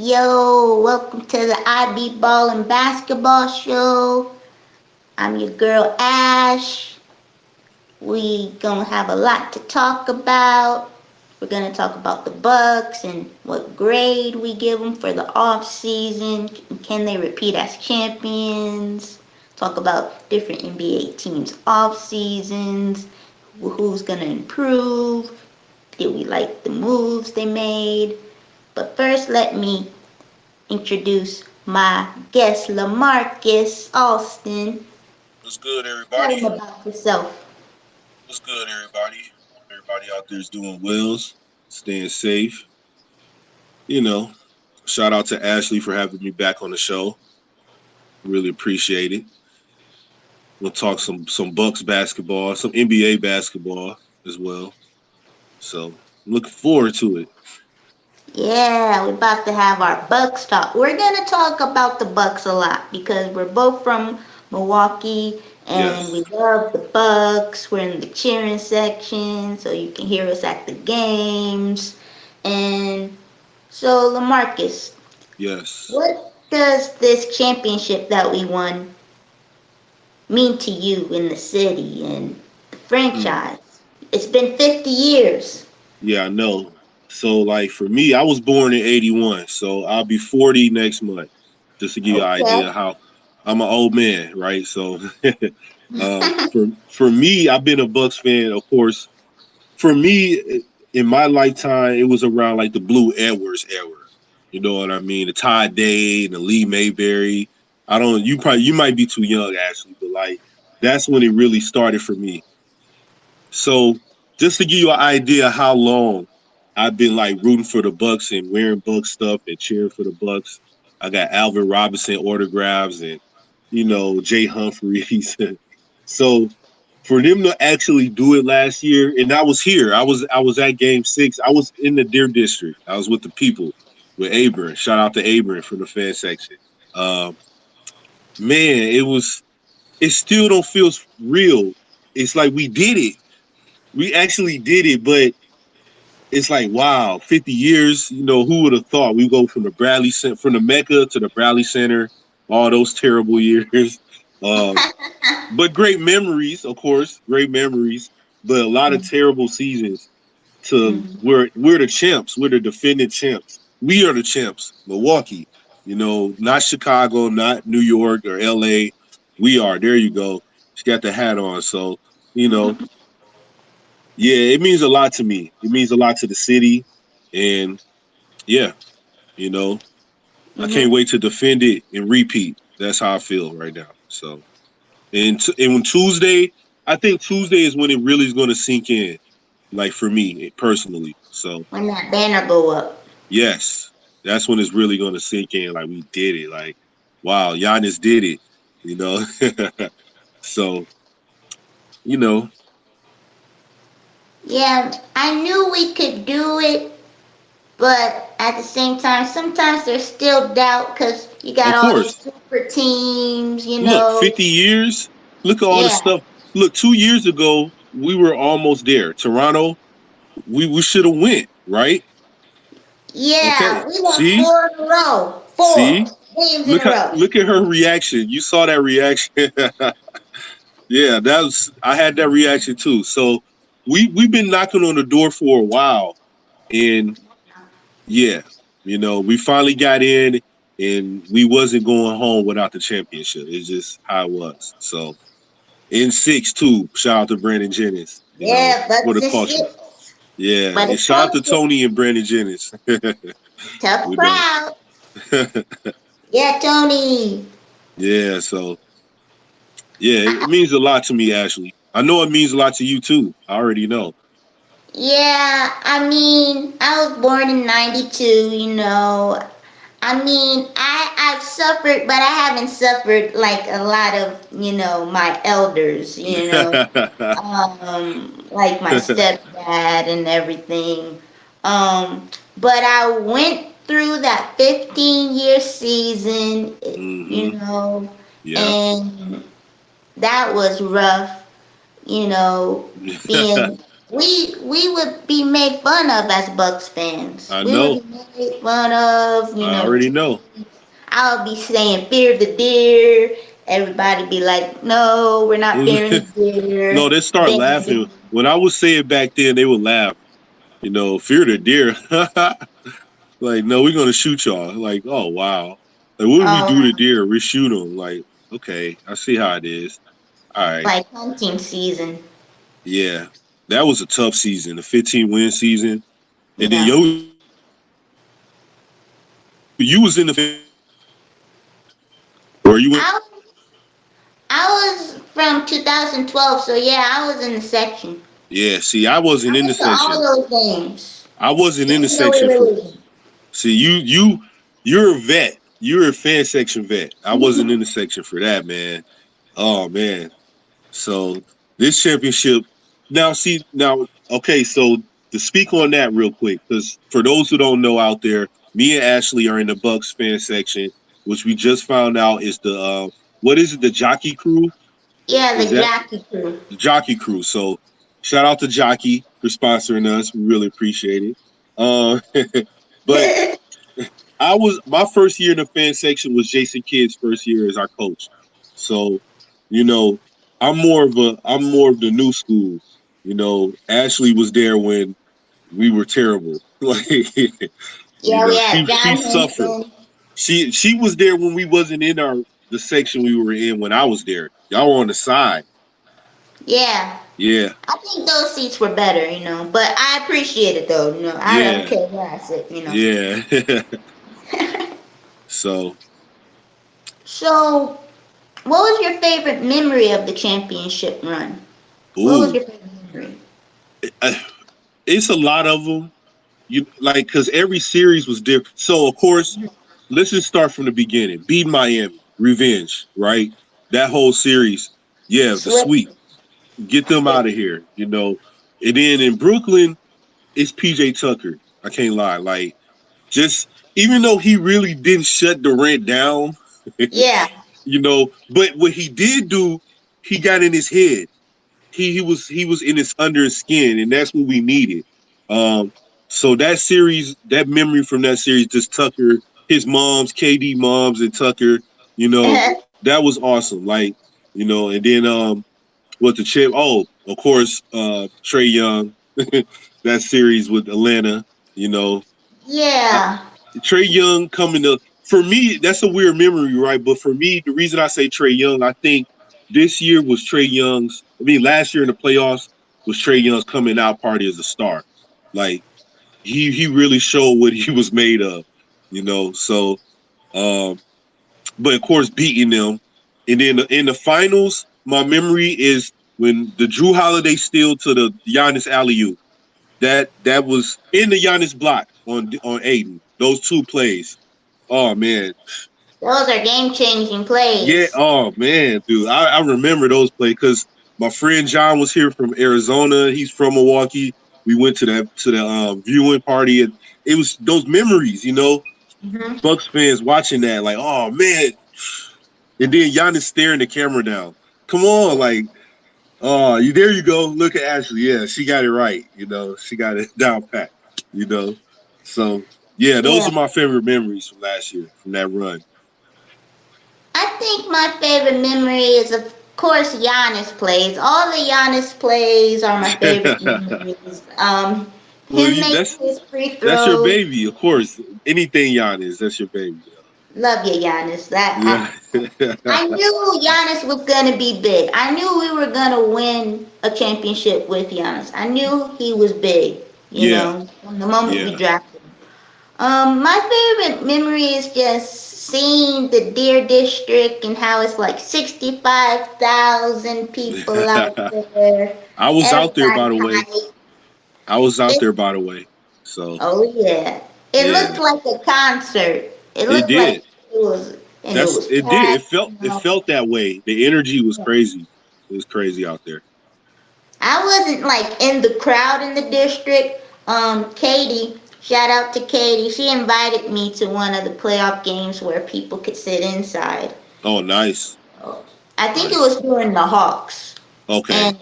Yo, welcome to the IB Ballin Basketball Show. I'm your girl Ash. We gonna have a lot to talk about. We're gonna talk about the Bucks and what grade we give them for the off season. Can they repeat as champions? Talk about different NBA teams off seasons. Who's gonna improve? Did we like the moves they made? But first, let me introduce my guest, Lamarcus Austin. What's good, Tell everybody? him about yourself. What's good, everybody? Hope everybody out there is doing well, staying safe. You know, shout out to Ashley for having me back on the show. Really appreciate it. We'll talk some Bucks basketball, some NBA basketball as well. So I'm looking forward to it. Yeah, we're about to have our Bucks talk. We're gonna talk about the Bucks a lot because we're both from Milwaukee and we Yes, love the Bucks. We're in the cheering section, so you can hear us at the games. And so, Lamarcus, yes. what does this championship that we won mean to you in the city and the Hmm. franchise? It's been 50 years. Yeah, I know. So like for me, I was born in '81, so I'll be 40 next month. Just to give you an Okay. idea how I'm an old man, right? So for me, I've been a Bucks fan, of course. For me, in my lifetime, it was around like the Blue Edwards era. You know what I mean? The Todd Day and the Lee Mayberry. I don't. You might be too young, actually, but like that's when it really started for me. So just to give you an idea how long I've been like rooting for the Bucks and wearing Bucks stuff and cheering for the Bucks. I got Alvin Robinson autographs and Jay Humphreys. So for them to actually do it last year, and I was here. I was at Game 6. I was in the Deer District. I was with the people with Abram. Shout out to Abram from the fan section. Um, man, it was. It still don't feel real. It's like we did it. We actually did it, but it's like wow, 50 years. Who would have thought we go from the from the Mecca to the Bradley Center, all those terrible years. Um, but great memories, of course, great memories. But a lot of terrible seasons. To Mhm. we're the champs. We're the defending champs. We are the champs. Milwaukee. Not Chicago, not New York or L.A. We are. There you go. She got the hat on. So you know, yeah, it means a lot to me. It means a lot to the city, and yeah, you know, I can't Mhm. wait to defend it and repeat. That's how I feel right now. So, and when Tuesday, I think Tuesday is when it really is going to sink in, like for me personally. So, When that banner go up. yes, that's when it's really going to sink in. Like we did it. Like, wow, Giannis did it. You know, so you know, Yeah, I knew we could do it, but at the same time, sometimes there's still doubt because you got of all these course. super teams, you Look, know. 50 years. Look at all the Yeah, stuff. Look, 2 years ago, we were almost there. Toronto, we should have went, right? yeah, Okay. we won See? 4 in a row, four See? games in a row. Look at her reaction. You saw that reaction. Yeah, I had that reaction too. So we've been knocking on the door for a while. And yeah, we finally got in and we wasn't going home without the championship. It's just how it was. So in 6 too. Shout out to Brandon Jennings, Yeah, for Bucks the and culture. six, Yeah. but And it's shout out to comfortable. Tony and Brandon Jennings. Tough you know. crowd. Yeah, Tony. Yeah, so yeah, it I, means a lot to me, Ashley. I know it means a lot to you too. I already know. yeah, I mean, I was born in '92. You know, I mean, I've suffered, but I haven't suffered like a lot of my elders. Like my stepdad and everything. But I went through that 15-year season, hmm Yeah. and that was rough. Being we would be made fun of as Bucks fans. I We would know. be made fun of, I already know. I would be saying fear the deer. Everybody be like, no, we're not fearing the No, deer. they start Then, laughing. When I would say it back then, they would laugh. Fear the deer. Like, no, we're gonna shoot y'all. Like, oh wow. Like, what do we do to oh, deer? We shoot them. Like, okay, I see how it is. All right, like hunting season. yeah, that was a tough season, the 15-win season, and then Yeah. you was in the or you went. I, I was from 2012, so yeah, I was in the section. Yeah, see, I wasn't I in the went to all section. those games, I wasn't in the even though we section were for. losing. See, you're a vet. You're a fan section vet. I wasn't in the section for that, man. Oh man. So this championship now, see now, okay. So to speak on that real quick, because for those who don't know out there, me and Ashley are in the Bucks fan section, which we just found out is the what is it? The Jockey Crew? Yeah, Is the that jockey crew. the Jockey Crew? So shout out to Jockey for sponsoring us. We really appreciate it. Uh, but I was my first year in the fan section was Jason Kidd's first year as our coach. So, you know, I'm more of the new school. Ashley was there when we were terrible. Like, Yeah, we had she John suffered. Henson. She was there when we wasn't in the section we were in when I was there. Y'all were on the side. Yeah, Yeah, I think those seats were better, but I appreciate it though. I don't yeah, care where I sit. yeah. So, So, what was your favorite memory of the championship run? What was ooh, your favorite memory? it's a lot of them. You like because every series was different. So of course, let's just start from the beginning. Beat Miami, revenge, right? That whole series, yeah, the Sweat. sweep, get them Yeah. out of here. And then in Brooklyn, it's PJ Tucker. I can't lie, like just even though he really didn't shut Durant down, Yeah. but what he did do, he got in his head. He was in his under his skin, and that's what we needed. Um, so that series, that memory from that series, just Tucker, his mom's, KD moms, and Tucker, you know, that was awesome. Like, and then what the chip? Oh, of course, Trey Young, that series with Atlanta, you know, I, Yeah. Trey Young coming to for me, that's a weird memory, right? But for me, the reason I say Trey Young, I think this year was Trey Young's. I mean, last year in the playoffs was Trey Young's coming out party as a star. Like he really showed what he was made of. So, um, but of course, beating them, and then in the finals, my memory is when the Drew Holiday steal to the Giannis alley oop. That was in the Giannis block on Aiden. Those two plays. Oh man, Those are game changing yeah. plays. Oh man, dude, I remember those plays because my friend John was here from Arizona. He's from Milwaukee. We went to the viewing party, and it was those memories. Hmm. Bucks fans watching that, like, oh man, and then Giannis staring the camera down. Come on, like, oh, there you go. Look at Ashley. Yeah, she got it right. She got it down pat. You know, so yeah, those Yeah. are my favorite memories from last year, from that run. I think my favorite memory is, of course, Giannis plays. All the Giannis plays are my favorite memories. Well, Him making his free that's your throws. baby, of course. Anything Giannis, that's your baby. Love you, Giannis. Yeah, I knew Giannis was gonna be big. I knew we were gonna win a championship with Giannis. I knew he was big. yeah, From the moment we yeah. drafted him. My favorite memory is just seeing the Deer District and how it's like 65,000 people out there. I was out there, by Everybody the way. hype. I was out It, there, by the way. So oh yeah. It looked yeah, like a concert. It it looked like did. it was, and it That's was it. Did it packed. felt it felt that way. The energy was crazy. It was crazy out there. I wasn't like in the crowd in the district. Katie, shout out to Katie. She invited me to one of the playoff games where people could sit inside. Oh, nice, I think it nice. was during the Hawks. Okay. And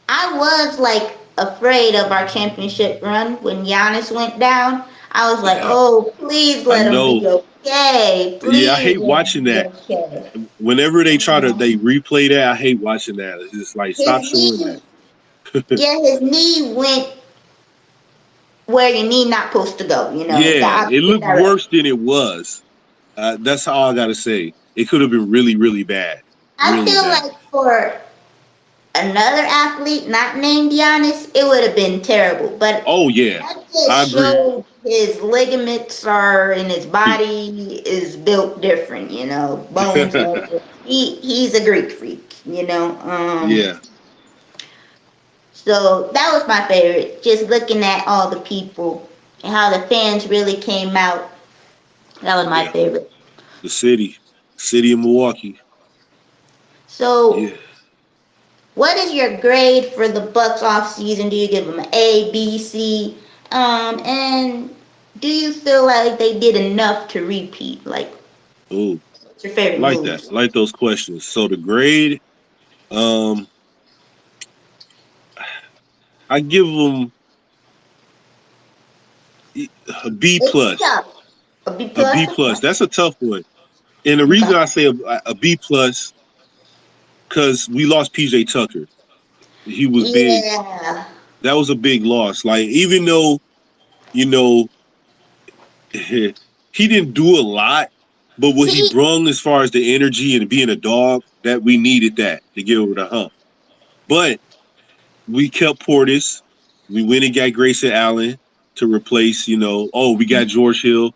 I was like afraid of our championship run when Giannis went down. I was like, Yeah, oh, please I let him know. be okay. Yeah, I Please hate let him watching be that. okay. Whenever they You try to know, they replay that, I hate watching that. It's just like his stop showing knee, that. yeah, his knee went where your knee not supposed to go. You know, the Yeah, it opposite looked direction. worse than it was. That's all I gotta say. It could have been really, really bad, I really feel bad. like for another athlete not named Giannis, it would have been terrible. But Oh yeah, that I just agree. showed his ligaments are and his body is built different. You know, bones don't. He's a Greek freak. You know, Yeah, so that was my favorite. Just looking at all the people and how the fans really came out. That was my yeah. favorite. The city of Milwaukee. So, Yeah. what is your grade for the Bucks off season? Do you give them an A, B, C? And do you feel like they did enough to repeat? Like, Oh, what's your I favorite like that. moves? I like those questions. So the grade, um, I give them a B It's plus. tough. A B A plus. B plus. That's a tough one. And the Okay. reason I say a B plus because we lost PJ Tucker. He was big. Yeah. That was a big loss. Like even though you know he didn't do a lot, but what he He. brung as far as the energy and being a dog, that we needed that to get over the hump. But we kept Portis. We went and got Grayson Allen to replace. Oh, we got George Hill.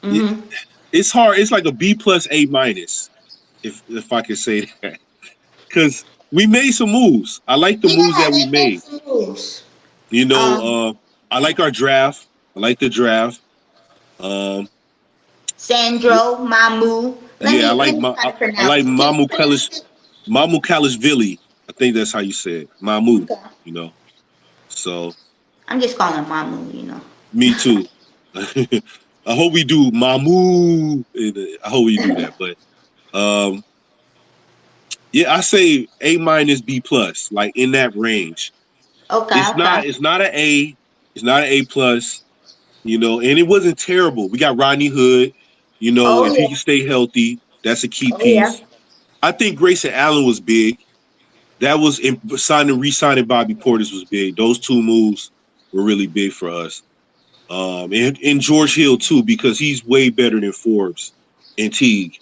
Mm-hmm. It's hard. It's like a B plus A minus, if I could say that, because we made some moves. I like the moves Yeah, that we they made made. some moves. You Um, know, I like our draft. I like the draft. Um, Sandro, Mamu. yeah, Let me try to I like pronounce it. Can you Mamu pronounce Kalish it? Mamu Kalishvili. I think that's how you say it. Mamu. Okay. You know. So I'm just calling him Mamu, you know. me too. I hope we do Mamu. I hope we do that. But um, yeah, I say A minus B plus, like in that range. Okay, It's okay. not. It's not an A. It's not an A plus. And it wasn't terrible. We got Rodney Hood. Oh If he can yeah. stay healthy, that's a key Oh yeah. piece. I think Grayson Allen was big. That was signing, re-signing Bobby Portis was big. Those two moves were really big for us. And George Hill too, because he's way better than Forbes and Teague.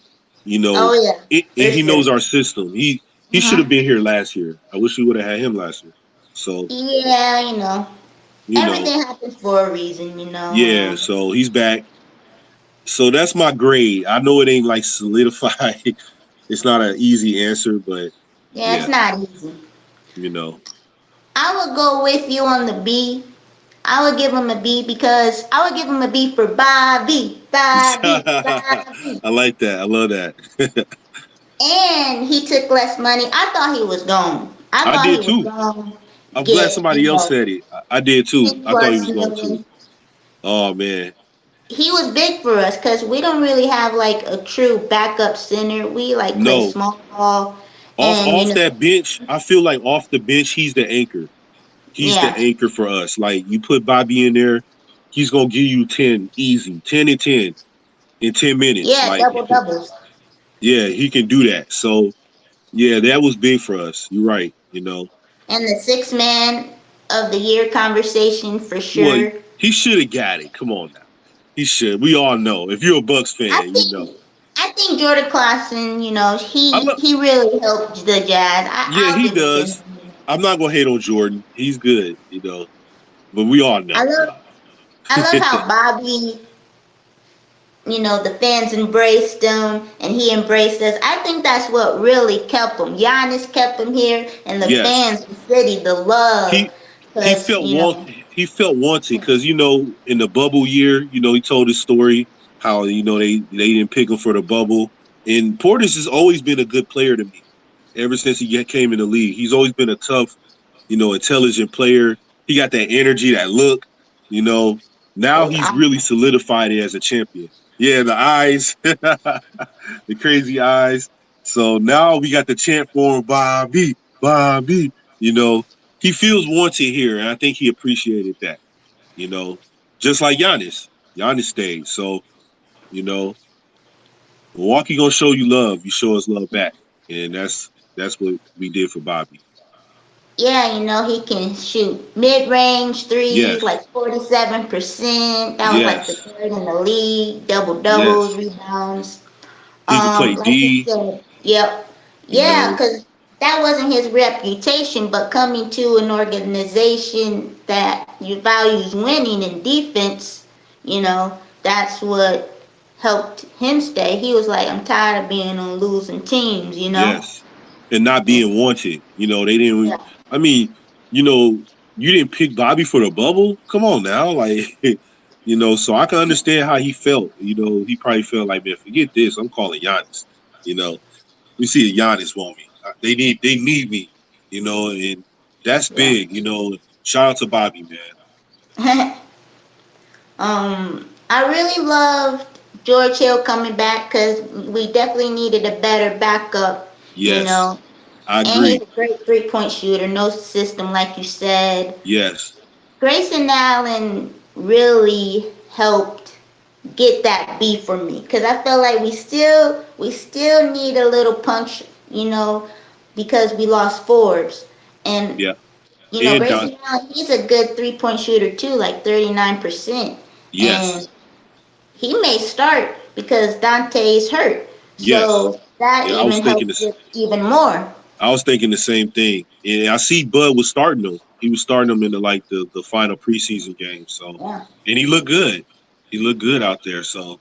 You know, Oh yeah. and For he sure. knows our system. He should have Uh-huh. been here last year. I wish we would have had him last year. So Yeah, you know. you know, Everything happens for a reason, you know. yeah. So he's back. So that's my grade. I know it ain't like solidified. It's not an easy answer, but Yeah, it's yeah, not easy. you know. I would go with you on the B. I would give him a B because I would give him a B for Bobby, Bobby, Bobby. I like that. I love that. And he took less money. I thought he was gone. I I thought he did was too. going to I'm glad get, somebody else said it. I did too. 10 I thought he plus was going to. million. Oh man. He was big for us because we don't really have like a true backup center. We like play No. small ball, Off and off that bench, I feel like off the bench, he's the anchor. He's the yeah, anchor for us. Like you put Bobby in there, he's gonna give you 10 easy. 10 and 10 in 10 minutes. yeah, Like double doubles, yeah, he can do that. So yeah, that was big for us. You're right. and the six man of the year conversation for Well, sure. he should have got it. Come on now. He should. We all know. If you're a Bucks I fan, you know. think I think Jordan Clarkson, you know, I he love he really helped the Jazz. Yeah, I'll he give it to does. him. I'm not gonna hate on Jordan. He's good. But we all I know. love I love how Bobby, you know, the fans embraced him and he embraced us. I think that's what really kept him. Giannis kept him here and the Yes. fans, the city, the love. He he Because, felt you know, he felt wanted because in the bubble year, he told his story how they didn't pick him for the bubble. And Portis has always been a good player to me ever since he came in the league. He's always been a tough, intelligent player. He got that energy, that look. You know, now those he's really eyes. solidified it as a champion. Yeah, the eyes, the crazy eyes. So now we got the chant for him, Bobby, Bobby. You know, he feels wanted here, and I think he appreciated that. You know, just like Giannis. Giannis stayed. So you know, Milwaukee gonna show you love. You show us love back, and that's what we did for Bobby. Yeah, he can shoot mid-range threes, Yes, like 47%. That was like the yes, third in the league. Double doubles, yes. rebounds. He could play Like you D. said, yep, You yeah, know, because that wasn't his reputation. But coming to an organization that you values winning and defense, that's what helped him stay. He was like, I'm tired of being on losing teams. yes, and not And, being wanted. You know, they didn't. yeah, I mean, you know, you didn't pick Bobby for the bubble. Come on now, like, so I can understand how he felt. You know, he probably felt like, man, forget this. I'm calling Giannis. You know, we see a Giannis want me. They need me. And that's yeah. big. Shout out to Bobby, man. I really loved George Hill coming back because we definitely needed a better backup. You Yes, know, I And he's agree. a great 3-point shooter, no system, like you said. Yes, Grayson Allen really helped get that B for me because I feel like we still need a little punch, because we lost Forbes. And yeah, and Don. Grayson Allen, he's a good 3-point shooter too, like 39%. Yes, And he may start because Dante's hurt. yes, So that yeah. even helps it even more. I was thinking the same thing. And I see Bud was starting him. He was starting him in the final preseason game. So, Yeah. and he looked good. He looked good out there. So,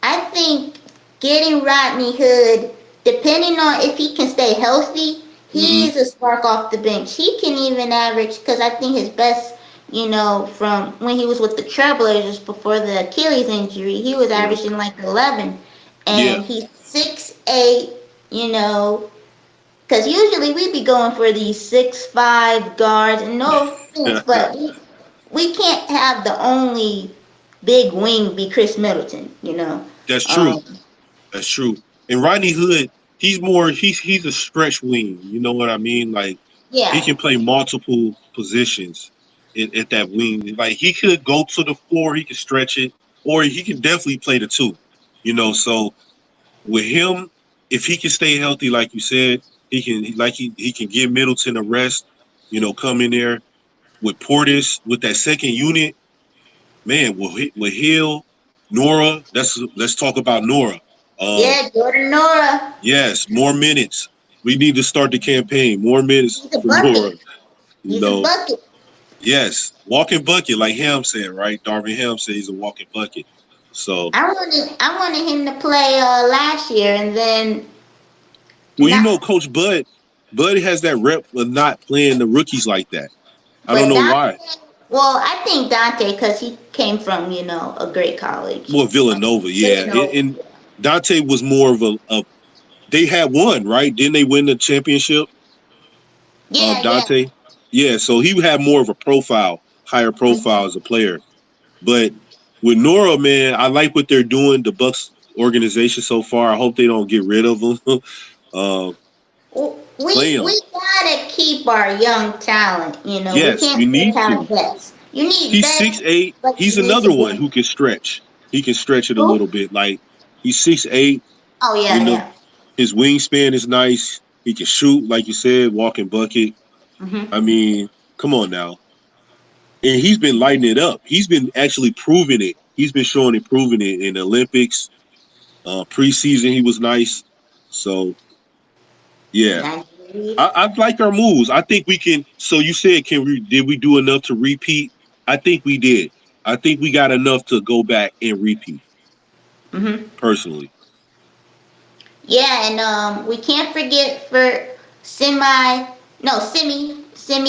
I think getting Rodney Hood, depending on if he can stay healthy, hmm he's a spark off the bench. He can even average, because I think his best, from when he was with the Trailblazers before the Achilles injury, he was yeah, averaging like 11. yeah, And he's 6'8, you know, because usually we be going for these 6'5 guards, and no offense, but we can't have the only big wing be Chris Middleton. that's true. Um, That's true. And Rodney Hood, he's a stretch wing. You know what I mean? Like he yeah, can play multiple positions at that wing. Like he could go to the floor, he could stretch it, or he can definitely play the two. So with him, if he can stay healthy, like you said, he can give Middleton a rest. Come in there with Portis with that second unit, man. With Hill, Nora. Let's talk about Nora. Um, yeah, Jordan Nora, yes, more minutes. We need to start the campaign. More minutes he's a for Nora. bucket. You He's a know, bucket. yes, walking bucket, like Ham said, right? Darvin Ham said he's a walking bucket. So, I wanted him to play last year, and then well, not, Coach Bud has that rep of not playing the rookies like that. I don't but know Dante. why. Well, I think Dante, because he came from a great college, Well, Villanova, yeah, Villanova. and Dante was more of a. They had one, right? Didn't they win the championship? Yeah, yeah. Dante, yeah. So he had more of a profile, higher profile Mhm. as a player. But with Nora, man, I like what they're doing. The Bucks organization so far. I hope they don't get rid of him. uh, We play him. we gotta keep our young talent. We Yes, we can't just need have to. vets. You need He's vets, 6'8". but He's you need to another one be who can stretch. He can stretch it a who? little bit. Like he's 6'8". Oh You yeah, know, yeah. his wingspan is nice. He can shoot, like you said, walking bucket. Mhm. I mean, come on now. And he's been lighting it up. He's been actually proving it. He's been showing and proving it in the Olympics. Preseason, he was nice. So yeah, Nigeria. I like our moves. I think we can. So you said, did we do enough to repeat? I think we did. I think we got enough to go back and repeat. Mhm. Personally. Yeah, and we can't forget for Semi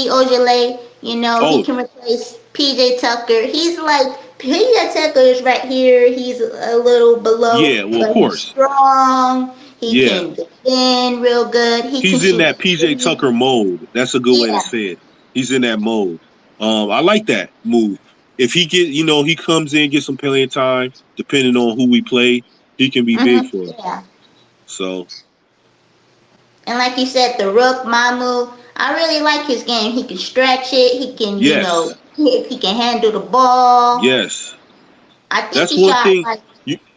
Ojale. He Oh can replace PJ Tucker. He's like PJ Tucker is right here. He's a little below, yeah. Well, of but he's course. strong. He Yeah. can defend real good. He can He's in shoot that PJ threes. Tucker mode. That's a good way to Yeah. say it. He's in that mode. I like that move. If he comes in, get some playing time, depending on who we play, he can be big for us. Yeah. So And like you said, the Rook, Mamu. I really like his game. He can stretch it. He can, Yes, he can handle the ball. yes. I think That's he one shot thing. like,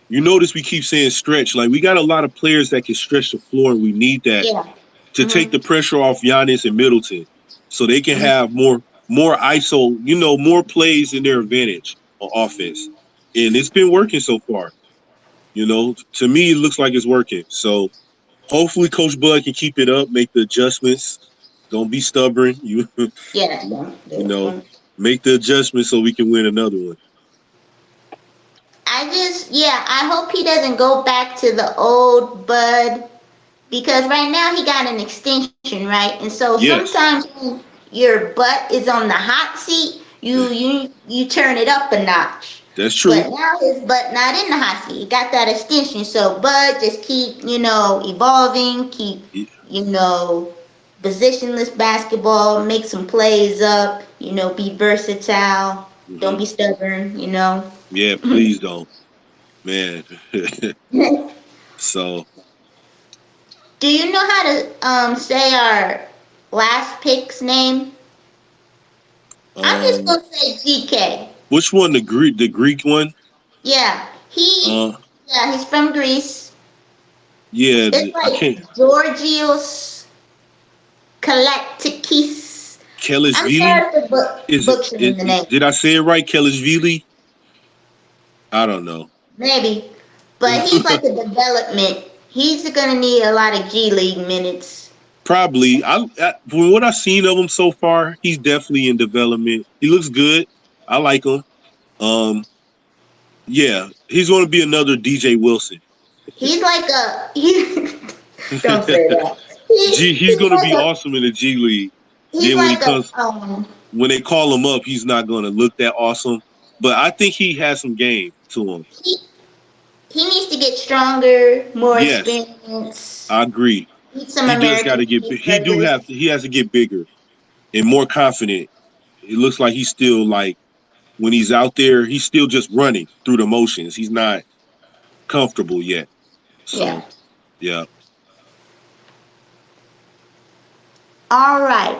You notice we keep saying stretch. Like we got a lot of players that can stretch the floor, and we need that yeah. to take Mhm. the pressure off Giannis and Middleton, so they can Mhm. have more ISO. More plays in their advantage on offense, and it's been working so far. To me, it looks like it's working. So hopefully, Coach Bud can keep it up, make the adjustments. Don't be stubborn. Yeah. You Yeah. know, make the adjustments so we can win another one. I hope he doesn't go back to the old Bud because right now he got an extension, right? And so Yes, sometimes when your butt is on the hot seat, you turn it up a notch. that's true. But now his butt not in the hot seat. He got that extension. So Bud just keep, evolving, keep, you know, positionless basketball, make some plays up, be versatile. Don't Hmm. be stubborn. Yeah, please don't, man. So, Do you know how to say our last pick's name? I'm just um, gonna say GK. which one? The Greek one? Yeah, Uh, he's from Greece. yeah, It's I can't. like Georgios Kalaktakis. I'm Kelishvili? sorry for Is it? butchering the name, Did I say it right? Kelishvili? I don't know. maybe, but he's like a development. He's gonna need a lot of G League minutes. Probably. From what I've seen of him so far, he's definitely in development. He looks good. I like him. Um, yeah, he's going to be another DJ Wilson. He's like don't say that. He's going to be awesome in the G League. He's Then like a when they call him up, he's not going to look that awesome. But I think he has some game to him. he he needs to get stronger, more Yes, experience, I agree. eat some He does got American to get. He do burgers. have. He has to get bigger and more confident. It looks like he's still like when he's out there, he's still just running through the motions. He's not comfortable yet. Yeah. So yeah, All right.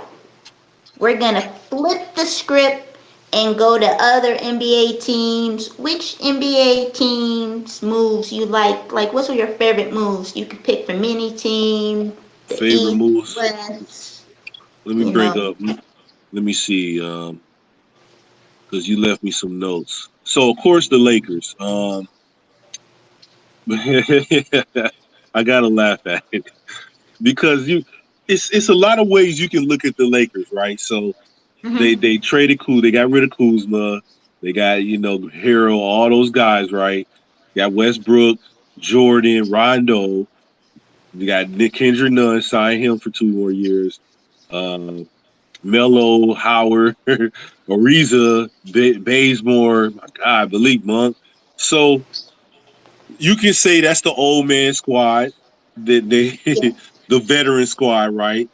We're gonna flip the script and go to other NBA teams. Which NBA teams moves you like? Like, what's your favorite moves? You can pick from any team, the favorite East, moves. West. Let me You bring know. up. Let me see. Because you left me some notes. So of course the Lakers. I gotta laugh at it because it's a lot of ways you can look at the Lakers, right? So Mhm. they traded They got rid of Kuzma. They got Hero, all those guys, right? Got Westbrook, Jordan, Rondo. You got Nick Kendrick Nunn, signed him for 2 more years. Uh, Melo, Howard, Ariza, Bazemore, my God, Malik Monk. So you can say that's the old man squad, that they Yeah. the veteran squad, right?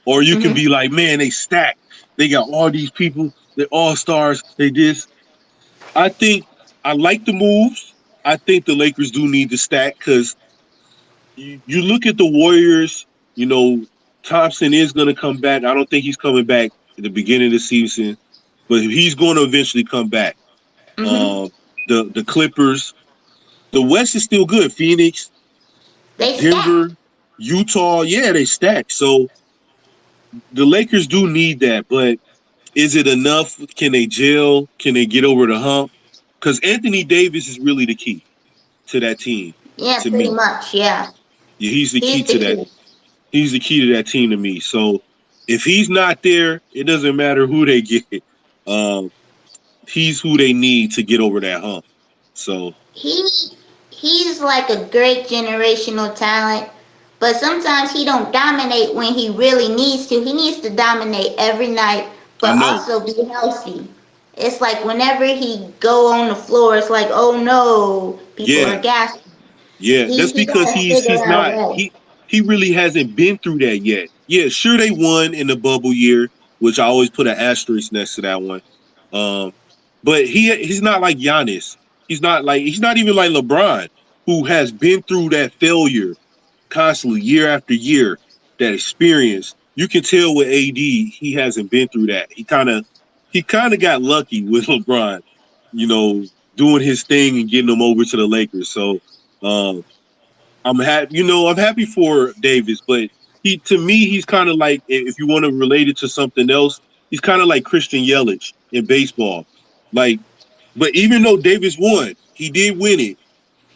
Or you can Mhm. be like, man, they stacked. They got all these people. They're all stars. They this. I think I like the moves. I think the Lakers do need to stack because you look at the Warriors. You know, Thompson is going to come back. I don't think he's coming back at the beginning of the season, but he's going to eventually come back. Mhm. Um, the Clippers, the West is still good. Phoenix, They stacked. Denver, Utah, yeah, they stacked. So the Lakers do need that, but is it enough? Can they gel? Can they get over the hump? Because Anthony Davis is really the key to that team, Yeah, to pretty me. much. Yeah. Yeah, he's the key He's the to that. key. He's the key to that team to me. So if he's not there, it doesn't matter who they get. Um, he's who they need to get over that hump. So he he's like a great generational talent, but sometimes he don't dominate when he really needs to. He needs to dominate every night, I but know. also be healthy. It's like whenever he go on the floor, it's like, oh no, people are Yeah, gassing. yeah. That's He because gotta figure he's out a not way. he really hasn't been through that yet. Yeah, sure they won in the bubble year, which I always put an asterisk next to that one. Um, but he's not like Giannis. He's not even like LeBron, who has been through that failure constantly year after year, that experience. you can tell with AD, he hasn't been through that. He kind of got lucky with LeBron, you know, doing his thing and getting him over to the Lakers. So um, I'm happy. I'm happy for Davis, but to me, he's kind of like, if you want to relate it to something else, he's kind of like Christian Yelich in baseball. Like, but even though Davis won, he did win it,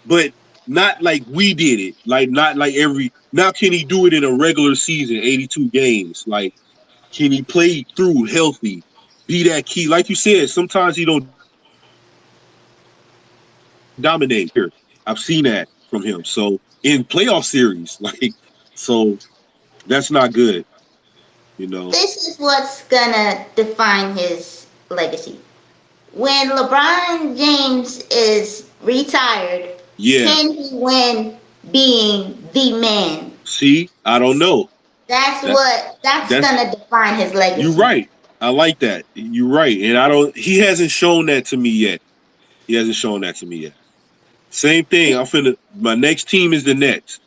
but not like we did it. Like, not like every. Now, can he do it in a regular season, 82 games? Like, can he play through healthy? Be that key, like you said. Sometimes he don't dominate here. I've seen that from him. So in playoff series, like, so that's not good. This is what's gonna define his legacy. When LeBron James is retired, Yeah. can he win being the man? See, I don't know. That That's that's gonna define his you're legacy. right. I like that. You're right, and I don't. He hasn't shown that to me yet. He hasn't shown that to me yet. Same thing. My next team is the Nets.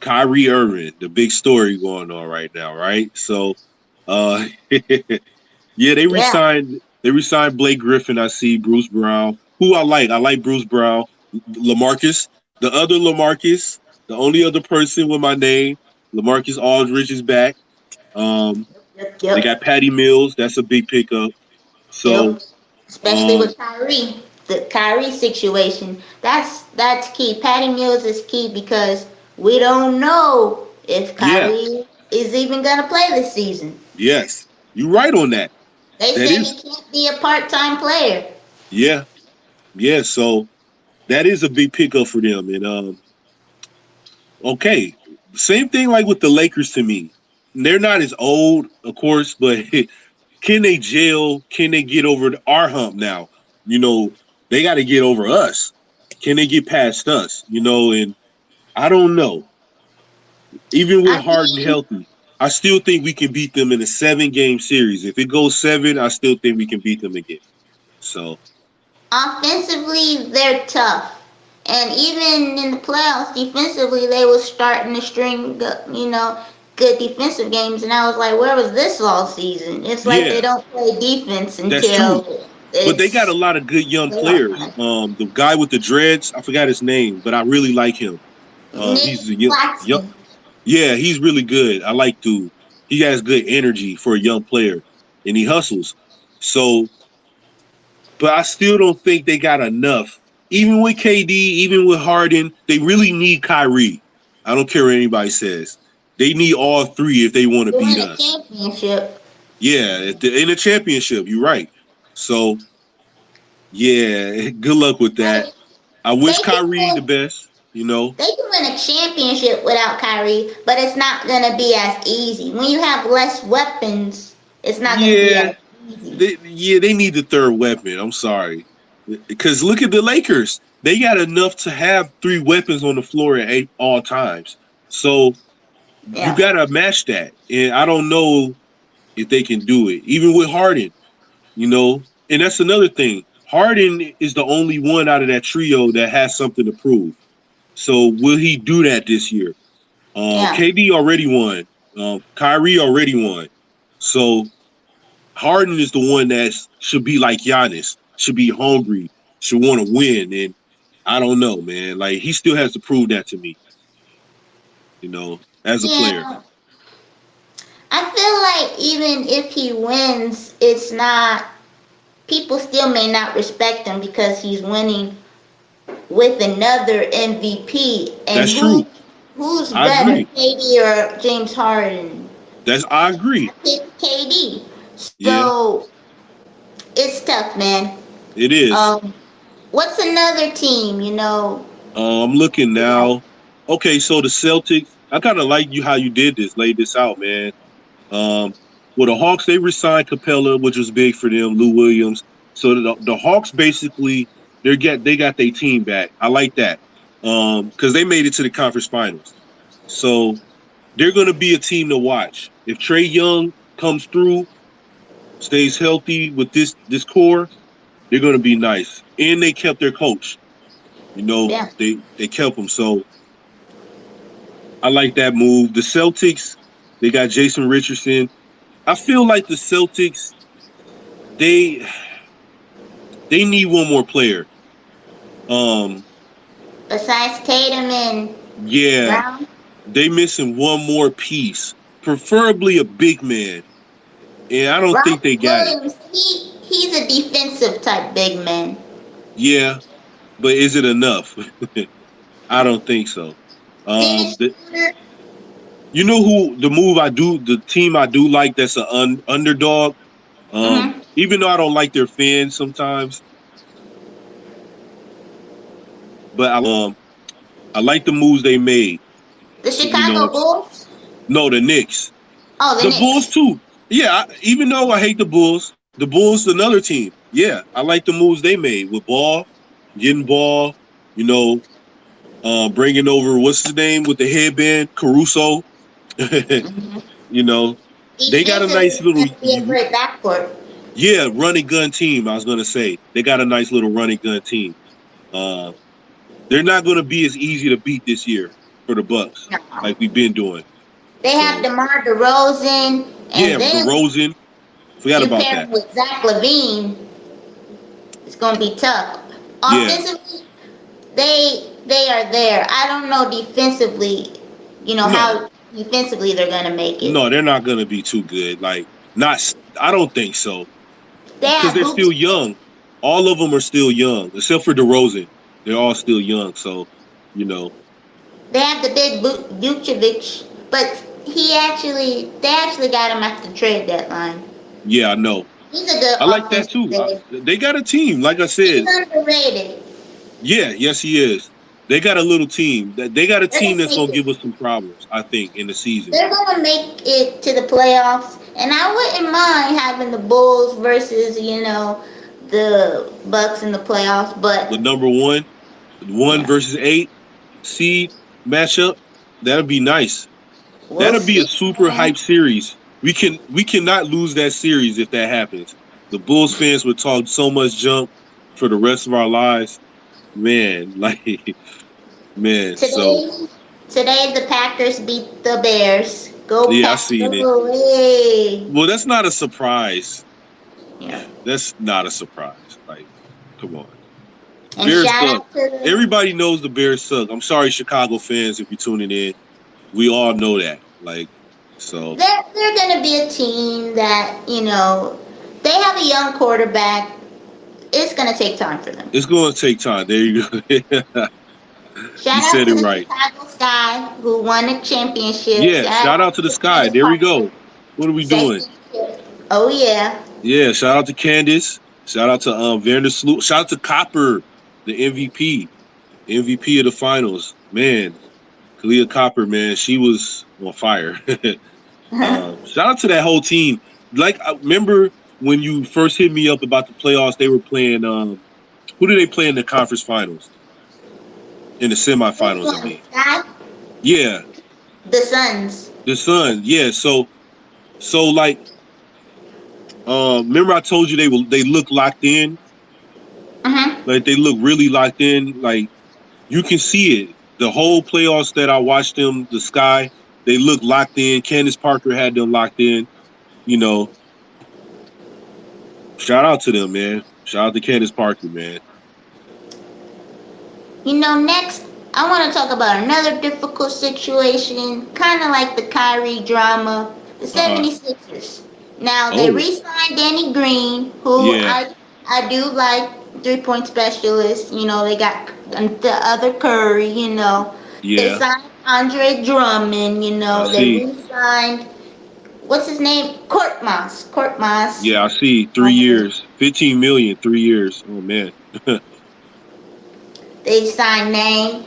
Kyrie Irving, the big story going on right now, right? So, uh, yeah, they Yeah. resigned. They resigned Blake Griffin. I see Bruce Brown, who I like. I like Bruce Brown, Lamarcus, the other Lamarcus, the only other person with my name. Lamarcus Aldridge is back. Um, Yep. they Yep. got Patty Mills. That's a big pickup. So, Yep. Especially um, with Kyrie, the Kyrie situation. That's key. Patty Mills is key because we don't know if yeah, Kyrie is even gonna play this season. yes, you're right on that. They That say is, he can't be a part-time player. yeah, yeah. So that is a big pickup for them. And okay, same thing like with the Lakers to me. They're not as old, of course, but can they gel? Can they get over our hump now? You know, they got to get over us. Can they get past us? And I don't know. Even with I Harden mean, healthy, I still think we can beat them in a 7-game series. If it goes 7, I still think we can beat them again. So offensively, they're tough. And even in the playoffs, defensively, they were starting to string, good defensive games. And I was like, where was this all season? It's like they yeah, don't play defense that's true. until But they got a it's lot of good young playoff players. time. The guy with the dreads, I forgot his name, but I really like him. Nick He's a young, Claxton. yeah, he's really good. I like dude. He has good energy for a young player, and he hustles. So, but I still don't think they got enough. Even with KD, even with Harden, they really need Kyrie. I don't care what anybody says. They need all three if they want to To beat win a us. championship. Yeah, in the championship, you're right. So, yeah, good luck with that. Like, I wish they can Kyrie the win best. they can win a championship without Kyrie, but it's not gonna be as easy. When you have less weapons, it's not gonna be Yeah, as easy. they need the third weapon. I'm sorry, because look at the Lakers. They got enough to have three weapons on the floor at all times. So you Yeah. got to match that, and I don't know if they can do it. Even with Harden, and that's another thing. Harden is the only one out of that trio that has something to prove. So will he do that this year? Yeah. KD already won. Kyrie already won. So Harden is the one that should be like Giannis, should be hungry, should want to win. And I don't know, man. Like he still has to prove that to me, as a player. Yeah. I feel like even if he wins, it's not people still may not respect him because he's winning with another MVP. And That's true. who's I better, agree. KD or James Harden? I agree. I pick KD. Yeah, So it's tough, man. it is. Um, what's another team? I'm looking Yeah, now. Okay, so the Celtics. I kind of like you how you did this, laid this out, man. Um, well, the Hawks they resigned Capella, which was big for them. Lou Williams. So the Hawks basically they got their team back. I like that because they made it to the conference finals. So they're going to be a team to watch. If Trey Young comes through, stays healthy with this core, they're going to be nice. And they kept their coach. yeah, They kept him. So I like that move. The Celtics. They got Jason Richardson. I feel like the Celtics they they need one more player. Um, Besides Tatum and yeah, Brown, they missing one more piece, preferably a big man, and I don't think they Robert got it. Williams, he's a defensive type big man. Yeah, but is it enough? I don't think so. Finish The, shooter. you know who the team I do like that's an underdog. Mm-hmm. Even though I don't like their fans sometimes, but I like the moves they made. The You know, Chicago Bulls. no, the Knicks, Oh, the the Bulls Knicks. too. Yeah, even though I hate the Bulls another team. Yeah, I like the moves they made with Ball, getting Ball. You know, bringing over what's his name with the headband, Caruso. Mm-hmm. You know, they got a Defensively, nice it's little going to be a great backcourt. yeah running gun team. I was gonna say they got a nice little running gun team. Uh, they're not gonna be as easy to beat this year for the Bucks, No. like we've been doing. They have So DeMar DeRozan, yeah, and then DeRozan, forgot you about pair that. him with Zach LaVine, it's going to be tough. Yeah, Offensively, they are there. I don't know defensively, no, how defensively they're going to make it. no, they're not gonna be too good. Like not, I don't think so They because have they're still Vucevic. young. All of them are still young, except for DeRozan. They're all still young. So you know, They have the big Vucevic, but they actually got him at the trade deadline. yeah, I know. He's a good I like that offensive too. big. They got a team, like I He's said. underrated. Yeah, yes, he is. They got a little team. They got a They're team gonna that's make gonna it. give us some problems. I think in the season. They're gonna make it to the playoffs, and I wouldn't mind having the Bulls versus the Bucks in the playoffs. The But number one yeah, versus 8 seed matchup. That'd be nice. we'll That'd be a see, super man. hype series. We cannot lose that series if that happens. The Bulls fans would talk so much junk for the rest of our lives. Man, like man. So Today, today the Packers beat the Bears. Go yeah, I Pack, seen it. go away. Well, that's not a surprise. Yeah. That's not a surprise. Like, come on. And Bears shout suck. out to the Everybody knows the Bears suck. I'm sorry, Chicago fans, if you're tuning in. We all know that. Like, so they're gonna be a team that they have a young quarterback. It's gonna take time for them. it's going to take time. There you go. You Shout out said to it the right. Chicago Sky who won the championship. Yeah. Shout Shout out out to the to sky. Candace There we Parker. go. What are we doing? Safety. Oh yeah. Yeah. Shout out to Candace. Shout out to Vandersloot. Shout out to Copper, the MVP of the finals. Man, Kalia Copper, man, she was on fire. Shout out to that whole team. Like, I remember when you first hit me up about the playoffs, they were playing. Who did they play in the conference finals? In the Which semifinals, I one? mean. Sky? Yeah, The Suns. the Suns. Yeah, so like, remember I told you they look locked in, Uh-huh. like they look really locked in. Like you can see it. The whole playoffs that I watched them, the Sky, they look locked in. Candace Parker had them locked in. You know, shout out to them, man. Shout out to Candace Parker, man. Next, I want to talk about another difficult situation, kind of like the Kyrie drama, the Uh huh. 76ers. Now, they Oh, re-signed Danny Green, who yeah, I do like, three-point specialist. They got the other Curry, They yeah. signed Andre Drummond, I They see. re-signed, what's his name? Court Moss. Court Moss. Yeah, I see. 3 years, 15 million, 3 years. Oh man. They signed Name.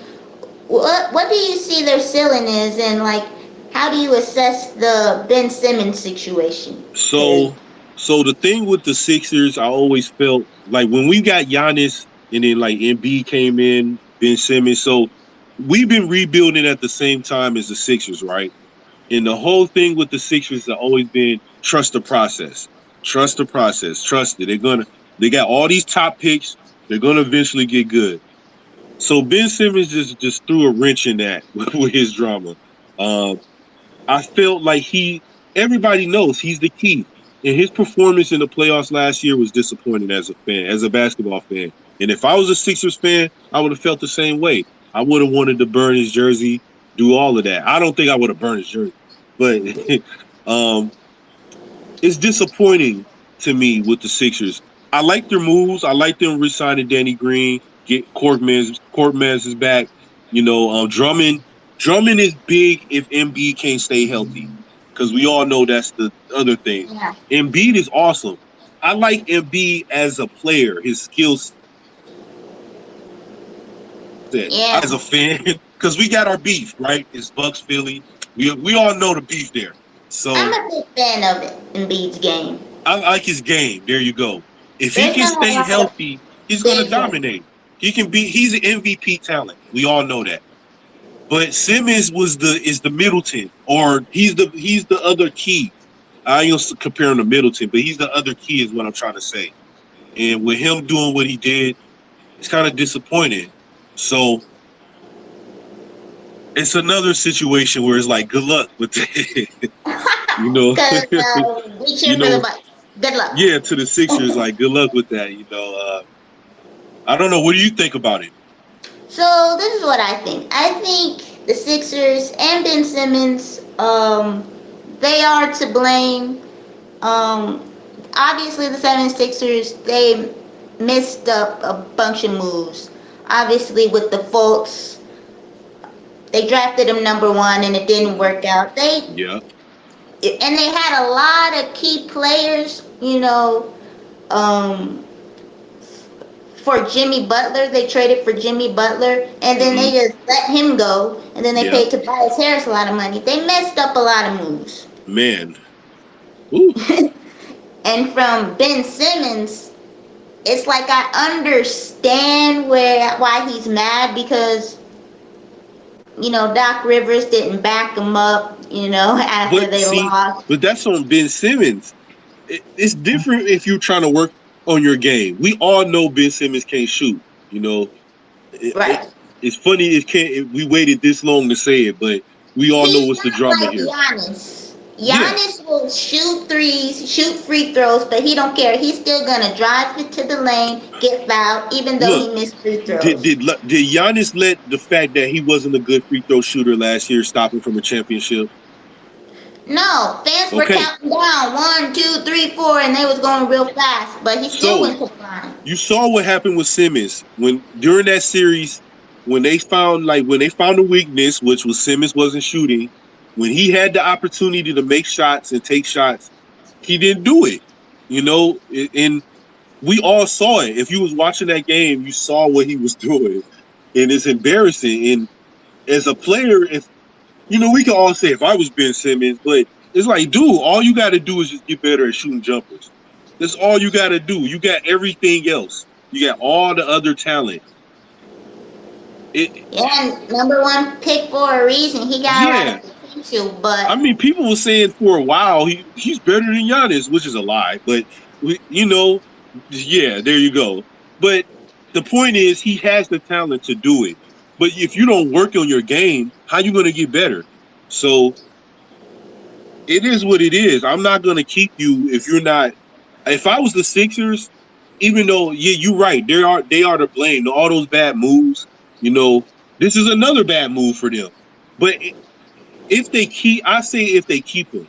What do you see their ceiling is, and how do you assess the Ben Simmons situation? Because So, so the thing with the Sixers, I always felt like when we got Giannis and then like Embiid came in, Ben Simmons. So we've been rebuilding at the same time as the Sixers, right? And the whole thing with the Sixers has always been trust the process, trust the process, trust it. They got all these top picks. They're gonna eventually get good. So Ben Simmons just threw a wrench in that with his drama. Um, I felt like everybody knows he's the key. And his performance in the playoffs last year was disappointing as a fan, as a basketball fan. And if I was a Sixers fan, I would have felt the same way. I would have wanted to burn his jersey, do all of that. I don't think I would have burned his jersey, but um, it's disappointing to me with the Sixers. I like their moves. I like them re-signing Danny Green, get Korkmaz is back. Drummond is big if Embiid can't stay healthy, because we all know that's the other thing. Yeah. Embiid is awesome. I like Embiid as a player, his skill set. I as Yeah. a fan, because we got our beef, right? It's Bucks Philly. We all know the beef there. I'm So a big fan of it in Bede's game. I like his game. There you go. If he There's can not a stay lot of healthy, he's gonna bigs like dominate. He's an MVP talent. We all know that. But Simmons is the Middleton, or he's the other key. I ain't gonna compare him to Middleton, but he's the other key is what I'm trying to say. And with him doing what he did, it's kind of disappointing. So it's another situation where it's like, good luck with it. you know, because we cheer you for the know, Bucks. Good luck. yeah. To the Sixers, like, good luck with that. I don't know. What do you think about it? So this is what I think. I think the Sixers and Ben Simmons, they are to blame. Um, Obviously the 76ers, they messed up a bunch of moves. Obviously with the Fultz, they drafted him number one and it didn't work out. Yeah, They had a lot of key players, um, for Jimmy Butler. They traded for Jimmy Butler, and then hmm they just let him go, and then they yeah, paid Tobias Harris a lot of money. They messed up a lot of moves. man. Ooh. And from Ben Simmons, it's like I understand why he's mad because Doc Rivers didn't back him up, after But they see, lost. but that's on Ben Simmons. It's different if you're trying to work on your game. We all know Ben Simmons can't shoot. You know, it, it, Right. it's funny. We waited this long to say it, but we all know He's what's the not drama like here. Giannis. Yeah, Giannis will shoot threes, shoot free throws, but he don't care. He's still gonna drive it to the lane, get fouled, even though look, he missed free did throws. did did Giannis let the fact that he wasn't a good free throw shooter last year stop him from a championship? No, fans were Okay, counting down 1, 2, 3, 4, and they was going real fast, but he still so went to the line. you saw what happened with Simmons when during that series when they found a weakness, which was Simmons wasn't shooting. When he had the opportunity to make shots and take shots, he didn't do it. And we all saw it. If you was watching that game, you saw what he was doing, and it's embarrassing. And as a player, if we can all say if I was Ben Simmons, but it's like, dude, all you got to do is just get better at shooting jumpers. That's all you got to do. You got everything else. You got all the other talent. It, Yeah, number one pick for a reason. He got a lot yeah. of potential, I but mean, people were saying for a while he's better than Giannis, which is a lie. But yeah, there you go. But the point is, he has the talent to do it. But if you don't work on your game, how you going to get better? So it is what it is. I'm not going to keep you if you're not. If I was the Sixers, even though yeah, you're right, they are to blame. All those bad moves, this is another bad move for them. But if they keep, I say if they keep him,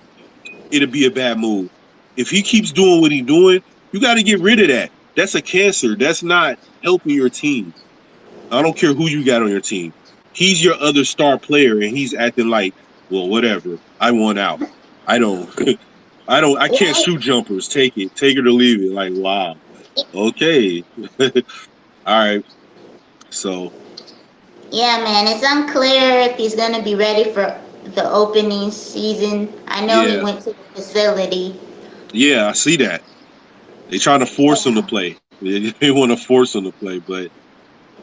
it'll be a bad move. If he keeps doing what he's doing, you got to get rid of that. That's a cancer. That's not helping your team. I don't care who you got on your team. He's your other star player, and he's acting like, well, whatever. I want out. I don't. I can't yeah, shoot jumpers. Take it or leave it. Like, wow. Okay. All right. So yeah, man, it's unclear if he's gonna be ready for the opening season. I know he yeah, went to the facility. yeah, I see that. They trying to force him to Yeah. play. They want to force him to play, but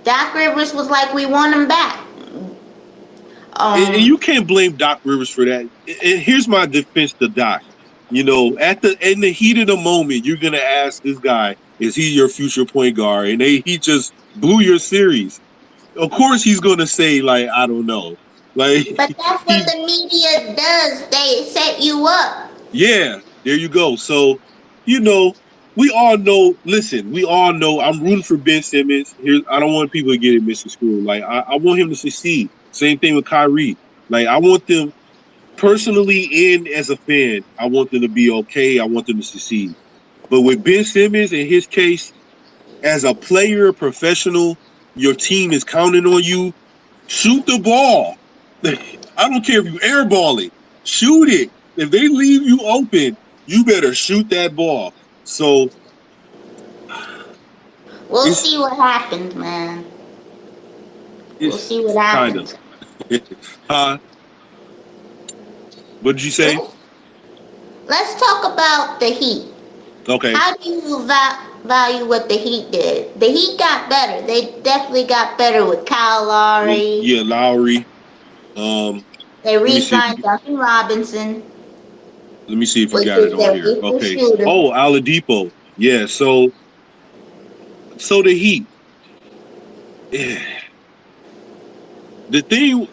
Doc Rivers was like, "We want him back." and Um, you can't blame Doc Rivers for that. And here's my defense to Doc. At the in the heat of the moment, you're gonna ask this guy, "Is he your future point guard?" And he just blew your series. Of course, he's gonna say like, "I don't know." Like But that's what he's the media does. They set you up. yeah, there you go. So, you know, we all know. Listen, we all know. I'm rooting for Ben Simmons. Here, I don't want people to get it misconstrued. Like, I want him to succeed. Same thing with Kyrie. Like, I want them personally and as a fan. I want them to be okay. I want them to succeed. But with Ben Simmons, in his case, as a player, professional, your team is counting on you. Shoot the ball. I don't care if you airball it. Shoot it. If they leave you open, you better shoot that ball. So We'll it's see what happens, man. We'll it's see what kind of. happens. Huh? What did you say? Let's let's talk about the Heat. Okay. How do you value what the Heat did? The Heat got better. They definitely got better with Kyle Lowry. Yeah, Lowry. Um, They let me see if re-signed you Duncan Robinson, which got it is on their here. lethal Okay. shooter. Oh, Aladipo. Yeah. So the Heat. The thing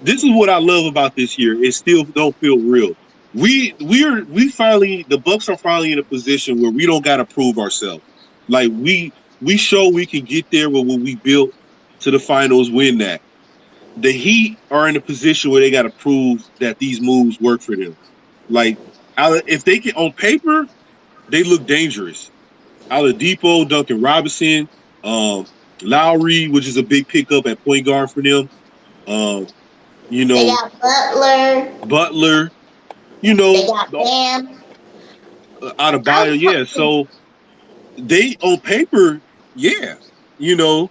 this is what I love about this year. It still don't feel real. We finally the Bucks are finally in a position where we don't gotta prove ourselves. Like we show we can get there with what we built to the finals, win that. The Heat are in a position where they gotta prove that these moves work for them. Like if they can on paper, they look dangerous. Oladipo, Duncan Robinson, um, Lowry, which is a big pickup at point guard for them. Um, you They know, got Butler. Butler, They got Bam. out of I bio, was yeah. hoping, So they on paper, yeah, you know,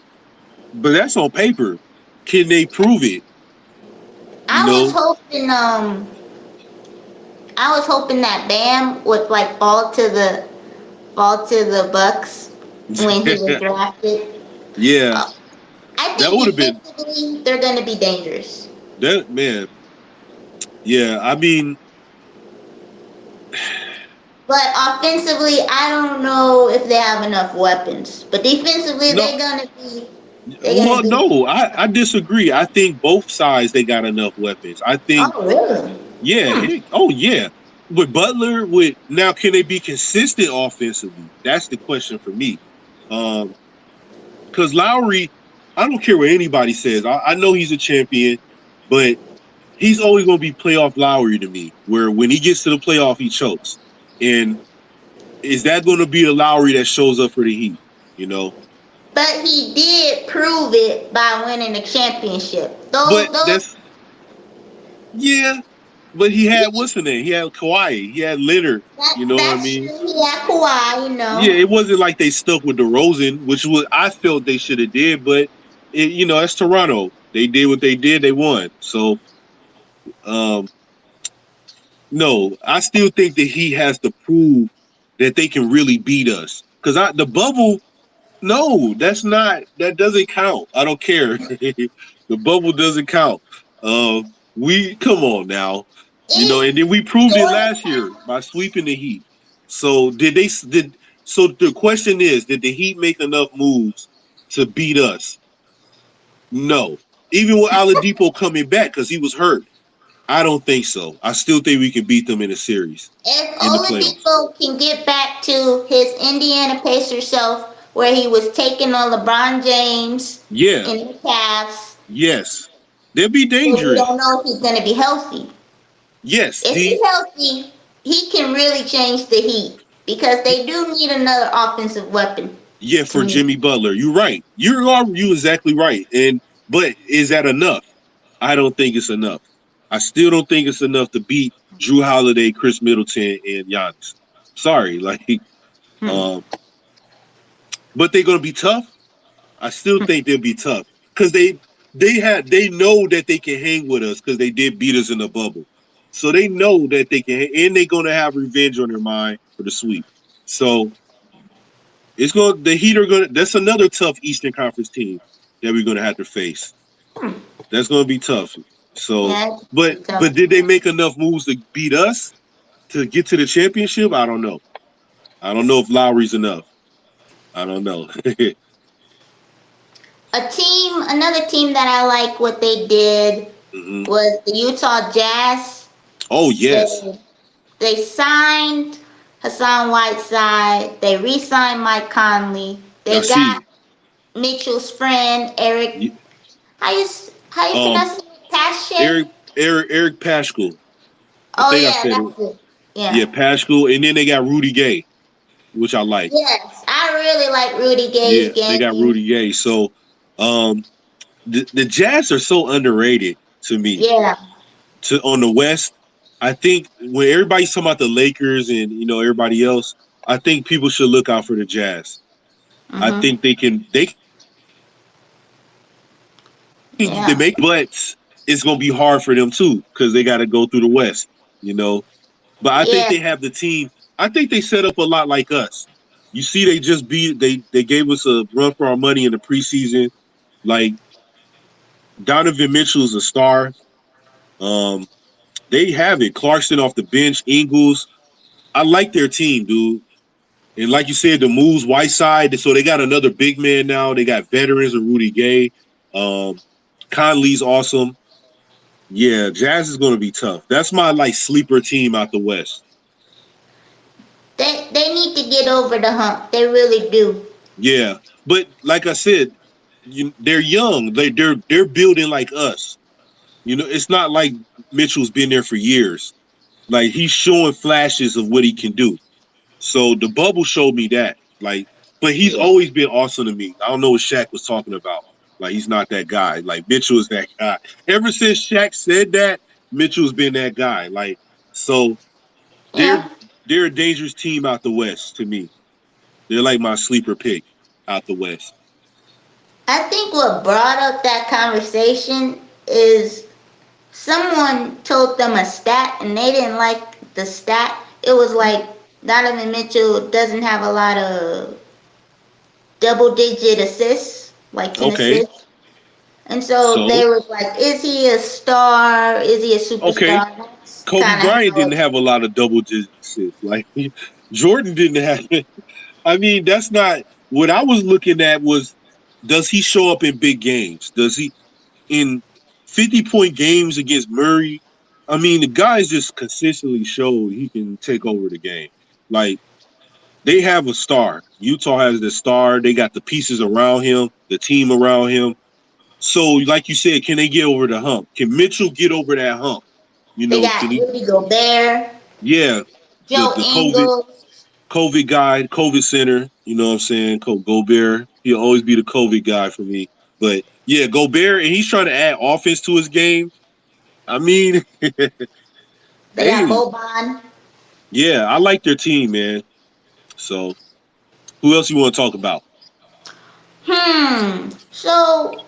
but that's on paper. Can they prove it? You I was know, hoping, I was hoping that Bam would like fall to the Bucks when he was drafted. yeah, Uh, I that think would have been defensively they're going to be dangerous. that man. Yeah, I mean, But offensively, I don't know if they have enough weapons. But defensively, no, they're gonna well, be. no, I disagree. I think both sides they got enough weapons. I think, Oh really? yeah, Hmm. oh yeah. With Butler, with now, can they be consistent offensively? That's the question for me. Um, because Lowry, I don't care what anybody says. I know he's a champion, but he's always going to be playoff Lowry to me. Where when he gets to the playoff, he chokes. And is that going to be the Lowry that shows up for the Heat? You know, But he did prove it by winning the championship. but Those that's yeah. But he he had what's the name? He had Kawhi. He had Leonard. that You know what I that's mean? true. He had Kawhi, you Yeah, know. it wasn't like they stuck with DeRozan, which was I felt they should have did. But that's Toronto. They did what they did. They won. So um, no, I still think that he has to prove that they can really beat us. Because the bubble, no, that doesn't count. I don't care. The bubble doesn't count. We come on now, It and then we proved it sort of last year counts. by sweeping the Heat. So did so the question is, did the Heat make enough moves to beat us? No. Even with Oladipo coming back because he was hurt. I don't think so. I still think we can beat them in a series If in the playoffs. Oladipo can get back to his Indiana Pacers self, where he was taking on LeBron James Yeah. in the Cavs, Yes. They'll be but we dangerous. don't know if he's going to be healthy. Yes. If he's healthy, he can really change the Heat because they do need another offensive weapon Yeah, to for me. Jimmy Butler. You're right. You exactly right. But is that enough? I don't think it's enough. I still don't think it's enough to beat Drew Holiday, Chris Middleton, and Giannis. Sorry, Hmm. um, but they're gonna be tough. I still think they'll be tough because they know that they can hang with us because they did beat us in the bubble, so they know that they can, and they're gonna have revenge on their mind for the sweep. So it's going the Heat are gonna. That's another tough Eastern Conference team that we're gonna have to face. That's gonna be tough. So, Yeah, but it's a tough but did they one. make enough moves to beat us to get to the championship? I don't know. I don't know if Lowry's enough. I don't know. Another team that I like what they did Hmm. was the Utah Jazz. Oh yes. They signed Hassan Whiteside. They re-signed Mike Conley. I They got see. Mitchell's friend Eric. Y- How you Um, pronounce it? Tache? Eric Paschal. I Oh think I yeah, said it. that's it. Yeah. Yeah, Paschal, and then they got Rudy Gay, which I like. Yes, I really like Rudy Gay's Yeah, they got game. Rudy Gay. So, um, the Jazz are so underrated to me. Yeah. To on the West, I think when everybody's talking about the Lakers and everybody else, I think people should look out for the Jazz. I Mhm. think they Yeah. make, but it's gonna be hard for them too because they got to go through the West. You know, but I think Yeah. they have the team. I think they set up a lot like us. You see, they just beat. They gave us a run for our money in the preseason. Like Donovan Mitchell's a star. Um, they have it. Clarkson off the bench, Ingles. I like their team, dude. And like you said, the moves Whiteside. So they got another big man now. They got veterans of Rudy Gay. Um, Conley's awesome. Yeah, Jazz is going to be tough. That's my like sleeper team out the West. They need to get over the hump. They really do. Yeah, but like I said, they're young. They're building like us. It's not like Mitchell's been there for years. Like he's showing flashes of what he can do. So the bubble showed me that. Like, but he's Yeah. always been awesome to me. I don't know what Shaq was talking about. Like he's not that guy. Like Mitchell is that guy. Ever since Shaq said that, Mitchell's been that guy. Like so, they're Yeah. they're a dangerous team out the West to me. They're like my sleeper pick out the West. I think what brought up that conversation is someone told them a stat and they didn't like the stat. It was like Donovan Mitchell doesn't have a lot of double digit assists, like in Okay, assists. And so so they was like, is he a star? Is he a okay, superstar? That's Kobe kind of Bryant how didn't it, have a lot of double digit assists. Like Jordan didn't have it. I mean, that's not what I was looking at. Was does he show up in big games? Does he in 50-point games against Murray? I mean, the guys just consistently showed he can take over the game. Like they have a star. Utah has the star. They got the pieces around him, the team around him. So, like you said, can they get over the hump? Can Mitchell get over that hump? they Can got he? Rudy Gobert, Yeah, the Joe the Ingles. COVID guy, COVID center. You know what I'm saying? Gobert. He'll always be the COVID guy for me. But yeah, Gobert, and he's trying to add offense to his game. I mean, They got hey, Boban. yeah, I like their team, man. So, who else you want to talk about? So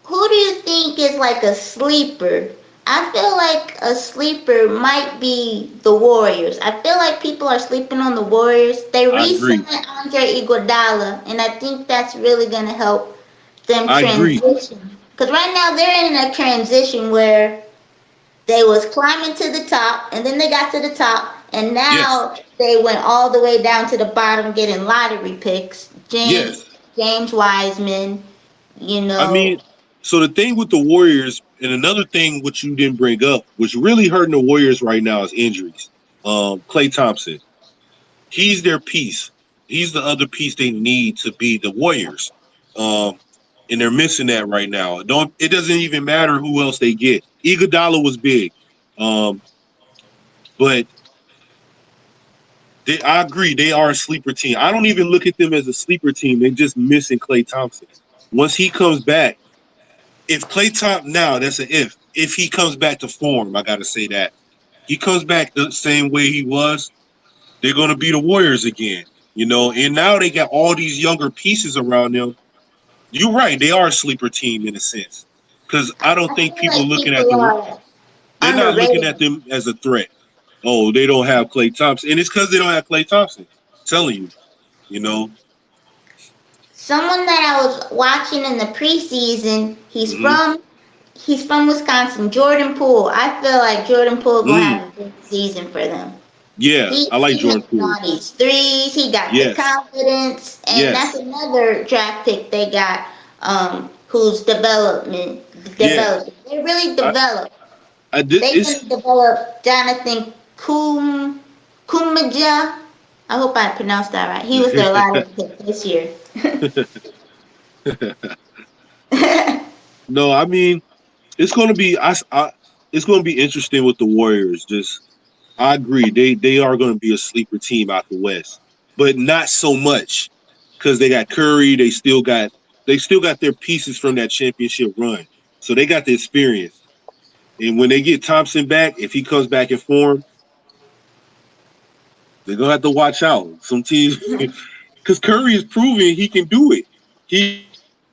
who do you think is like a sleeper? I feel like a sleeper might be the Warriors. I feel like people are sleeping on the Warriors. They I agree. re-signed Andre Iguodala, and I think that's really gonna help them I agree. transition. Because right now they're in a transition where they was climbing to the top, and then they got to the top, and Yes. now they went all the way down to the bottom, getting lottery picks. Yes. James Wiseman, you I know. mean, so the thing with the Warriors, and another thing which you didn't bring up, which really hurting the Warriors right now is injuries. Klay Thompson, he's their piece. He's the other piece they need to be the Warriors. Um, and they're missing that right now. Don't it doesn't even matter who else they get. Iguodala was big, um, but I agree they are a sleeper team. I don't even look at them as a sleeper team. They're just missing Klay Thompson. Once he comes back, if Klay Thompson now that's an if. If he comes back to form, I got to say that he comes back the same way he was, they're going to be the Warriors again. And now they got all these younger pieces around them. You're right; they are a sleeper team in a sense, because I don't I think feel people like looking at people them. are They're not looking at underrated. them as a threat. Oh, they don't have Klay Thompson, and it's because they don't have Klay Thompson. I'm telling you, you know. Someone that I was watching in the preseason, Mm-hmm. he's from Wisconsin, Jordan Poole. I feel like Jordan Poole gonna Mm, have a big season for them. yeah, I like He Jordan hitting Poole. all these threes. He got the Yes, confidence, and that's yes, another draft pick they got, whose development Yeah, They really I, develop. I did. They're gonna It's develop Jonathan Kumaja. I hope I pronounced that right. He was their lottery pick this year. no. I mean, it's going to be. It's going to be interesting with the Warriors. Just, I agree. They are going to be a sleeper team out the West, but not so much because they got Curry. They still got their pieces from that championship run, so they got the experience. And when they get Thompson back, if he comes back in form, they're gonna have to watch out. Some teams, because Curry is proving he can do it. He can still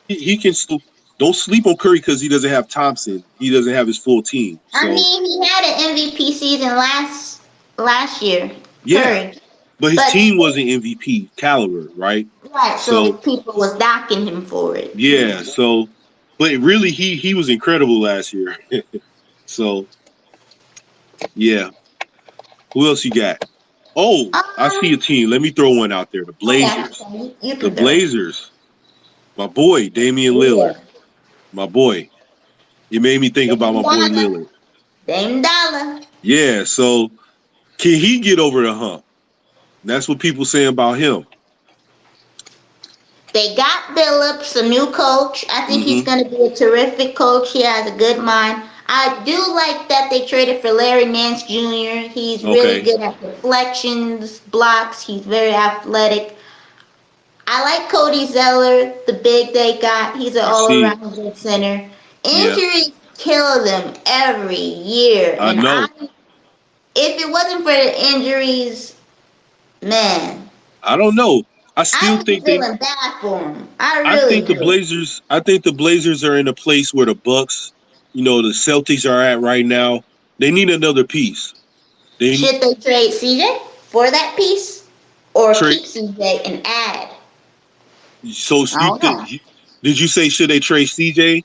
don't sleep on Curry because he doesn't have Thompson. He doesn't have his full team. So I mean, he had an MVP season last year, yeah, Curry. but his But team wasn't MVP caliber, right? right, so So people was knocking him for it. yeah, so but really he was incredible last year. So yeah, who else you got? Oh, I see a Um. team. Let me throw one out there. The Okay. Blazers. You The can throw it. Blazers. My boy, Damian Yeah. Lillard. My boy. You made me think about Dame my boy Dollar. Lillard. Dame Dollar. Yeah, so can he get over the hump? That's what people say about him. They got Billups, a new coach. I think he's Mm-hmm. going to be a terrific coach. He has a good mind. I do like that they traded for Larry Nance Jr. He's really Okay. good at deflections, blocks. He's very athletic. I like Cody Zeller, the big they got. He's an I see. all-around good center. Yeah. Injuries kill them every year, I and know. if it wasn't for the injuries, man, I don't know. I I still would be think they feeling bad for him. I I really think the do. Blazers I think the Blazers are in a place where the Bucks, the Celtics are at right now. They need another piece. They need Should they trade CJ for that piece, or trade keep CJ and add? so I you don't think know. did you say should they trade CJ?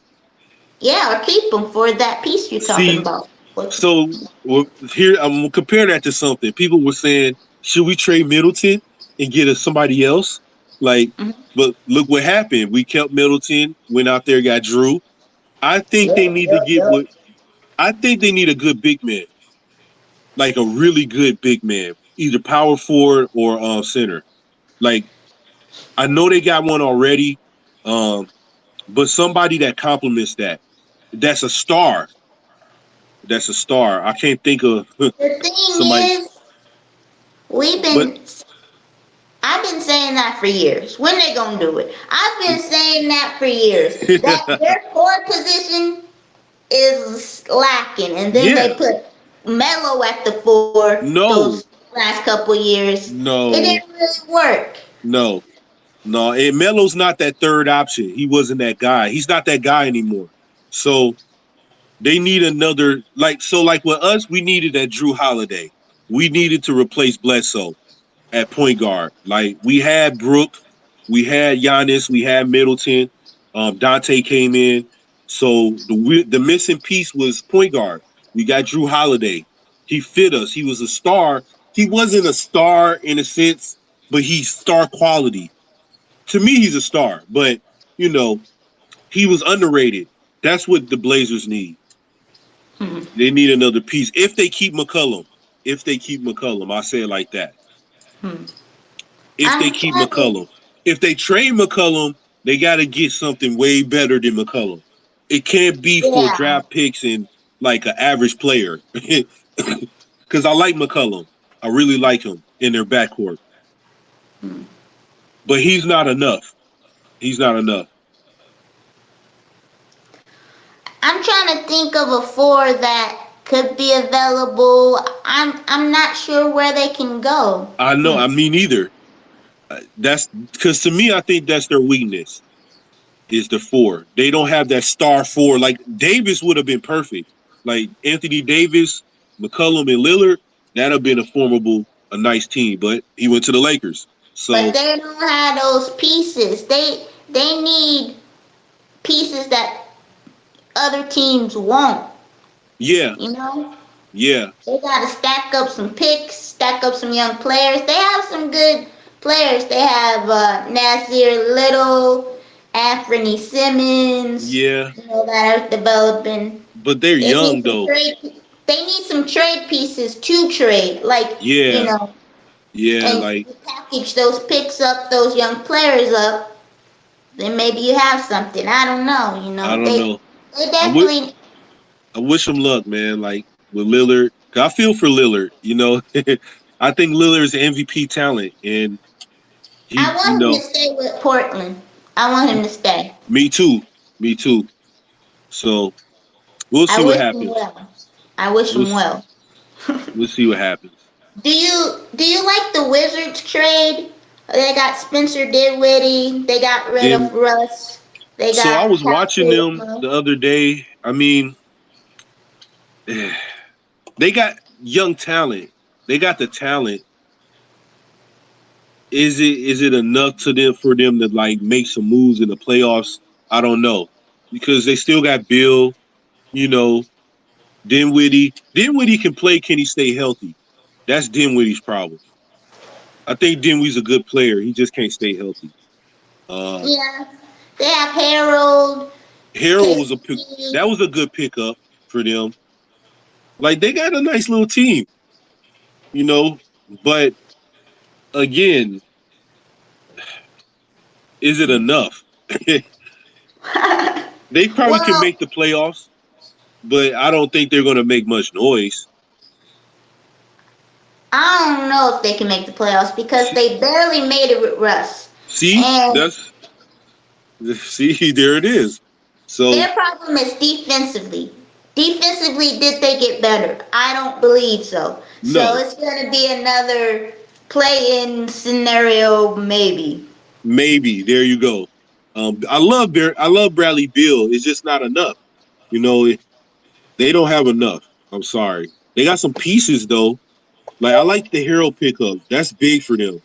Yeah, or keep him for that piece you're talking See, about. so well, here I'm gonna compare that to something. People were saying, should we trade Middleton and get somebody else? Like, Mhm. but look what happened. We kept Middleton, went out there, got Drew. I think they Yep, need to yep, get yep. what I think they need a good big man, like a really good big man, either power forward or center. Like I know they got one already, um, but somebody that complements that. That's a star. That's a star. I can't think of The thing somebody, is, we've but been I've been saying that for years. When they gonna do it? I've been saying that for years. That their core position is lacking, and then they yeah, put Melo at the four those no, last couple years. It no, didn't really work. no, no. And Melo's not that third option. He wasn't that guy. He's not that guy anymore. So they need another like with us, we needed that Drew Holiday. We needed to replace Bledsoe at point guard. Like we had Brook, we had Giannis, we had Middleton. Dante came in, so the missing piece was point guard. We got Drew Holiday. He fit us. He was a star. He wasn't a star in a sense, but he's star quality. To me, he's a star, but you know he was underrated. That's what the Blazers need. Hmm. They need another piece if they keep McCollum. If they keep McCollum, I say it like that. Hmm. If they I'm keep trying to. McCollum. If they trade McCollum, they got to get something way better than McCollum. It can't be for Yeah. draft picks and like an average player. Because I like McCollum. I really like him in their backcourt. Hmm. But he's not enough. He's not enough. I'm trying to think of a four that could be available. I'm not sure where they can go. I know. Hmm. I mean, either. That's because to me, I think that's their weakness. Is the four. They don't have that star four. Like Davis would have been perfect. Like Anthony Davis, McCollum, and Lillard, that'd have been a nice team. But he went to the Lakers. But So they don't have those pieces. They need pieces that other teams won't. yeah, You know, yeah, they got to stack up some picks, stack up some young players. They have some good players. They have Nasir Little. Anthony Simmons, Yeah, that are developing. but they're They need young some though. trade. They need some trade pieces to trade, like Yeah, yeah, and like you package those picks up, those young players up. Then maybe you have something. I don't know. I don't They know. they I would definitely. I wish him luck, man. Like with Lillard, 'cause I feel for Lillard. I think Lillard's an MVP talent, and I he, want him to stay with Portland. I want him to stay. me too, me too. So we'll I see what wish him happens. well. I wish We'll him well. we'll see what happens. Do you like the Wizards trade? They got Spencer Dinwiddie. They got rid of Then Russ. They so I got was Cal watching them Kuzma. the other day. I mean, they got young talent. They got the talent. Is it enough to them for them to like make some moves in the playoffs? I don't know because they still got Bill. You know, Dinwiddie. Dinwiddie can play. Can he stay healthy? That's Dinwiddie's problem. I think Dinwiddie's a good player. He just can't stay healthy. Uh, Yeah, they have Harold, Harold was a pick. KCP. That was a good pickup for them. Like they got a nice little team, you know. But again, is it enough? They probably can Well, make the playoffs, but I don't think they're going to make much noise. I don't know if they can make the playoffs because See, they barely made it with Russ. see, And that's see, there it is. So their problem is defensively. Defensively, did they get better? I don't believe so. So no, it's going to be another play-in scenario, maybe. maybe there you go. I love Bradley Beal. It's just not enough. You know, they don't have enough. I'm sorry. They got some pieces though. Like I like the hero pickup. That's big for them.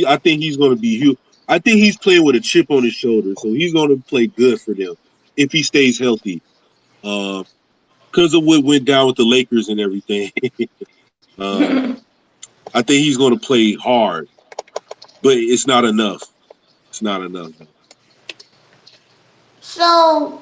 I think he's going to be huge. I think he's playing with a chip on his shoulder, so he's going to play good for them if he stays healthy. Because of what went down with the Lakers and everything, uh, I think he's going to play hard, but it's not enough. It's not enough. So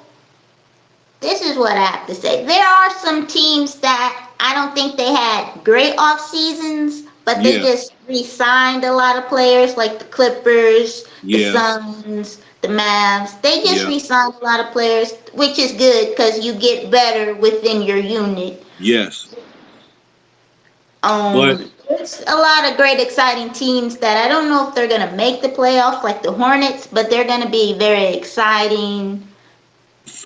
this is what I have to say. There are some teams that I don't think they had great off seasons, but they Yeah, just re-signed a lot of players, like the Clippers, the yeah, Suns, the Mavs. They just yeah, re-signed a lot of players, which is good because you get better within your unit. yes. But There's a lot of great, exciting teams that I don't know if they're gonna make the playoffs, like the Hornets, but they're gonna be very exciting.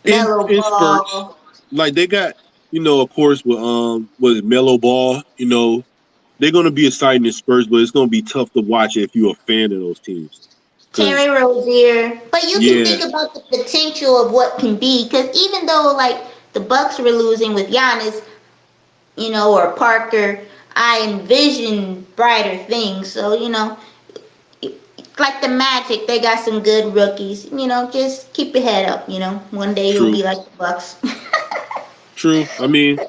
Mellow in spurts, ball. like they got, of course, with was Mellow Ball. They're going to be exciting in spurts, but it's going to be tough to watch if you're a fan of those teams. Because Terry Rozier. But you can yeah, think about the potential of what can be, because even though like the Bucks were losing with Giannis, or Parker, I envision brighter things. So like the Magic, they got some good rookies. Just keep your head up. One day you'll true, be like the Bucks. true. I mean,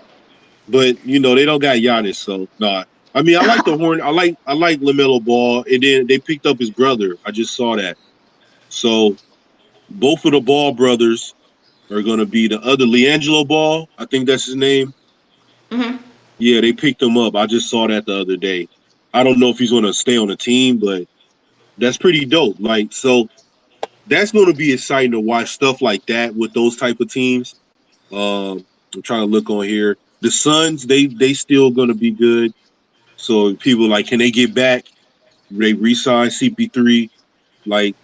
but they don't got Giannis, so nah. I mean, I like the Horn. I like Lamelo Ball, and then they picked up his brother. I just saw that. So both of the Ball brothers are going to be the other Leangelo Ball. I think that's his name. hmm Yeah, they picked him up. I just saw that the other day. I don't know if he's going to stay on the team, but that's pretty dope. Like, so that's going to be exciting to watch stuff like that with those type of teams. I'm trying to look on here. The Suns, they still going to be good. So people like, can they get back? They re-sign CP3. Like,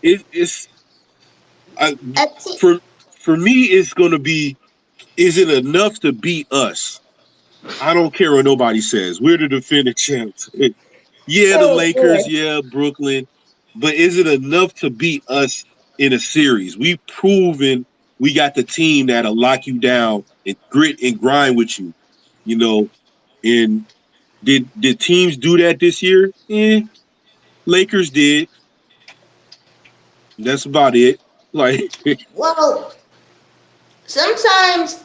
it's I, for for me, it's going to be. Is it enough to beat us? I don't care what nobody says. We're the defending champs. Yeah, the Oh Lakers, boy. yeah, Brooklyn. But is it enough to beat us in a series? We've proven we got the team that'll lock you down and grit and grind with you. You know, and did teams do that this year? Lakers did. That's about it. Like, Well, sometimes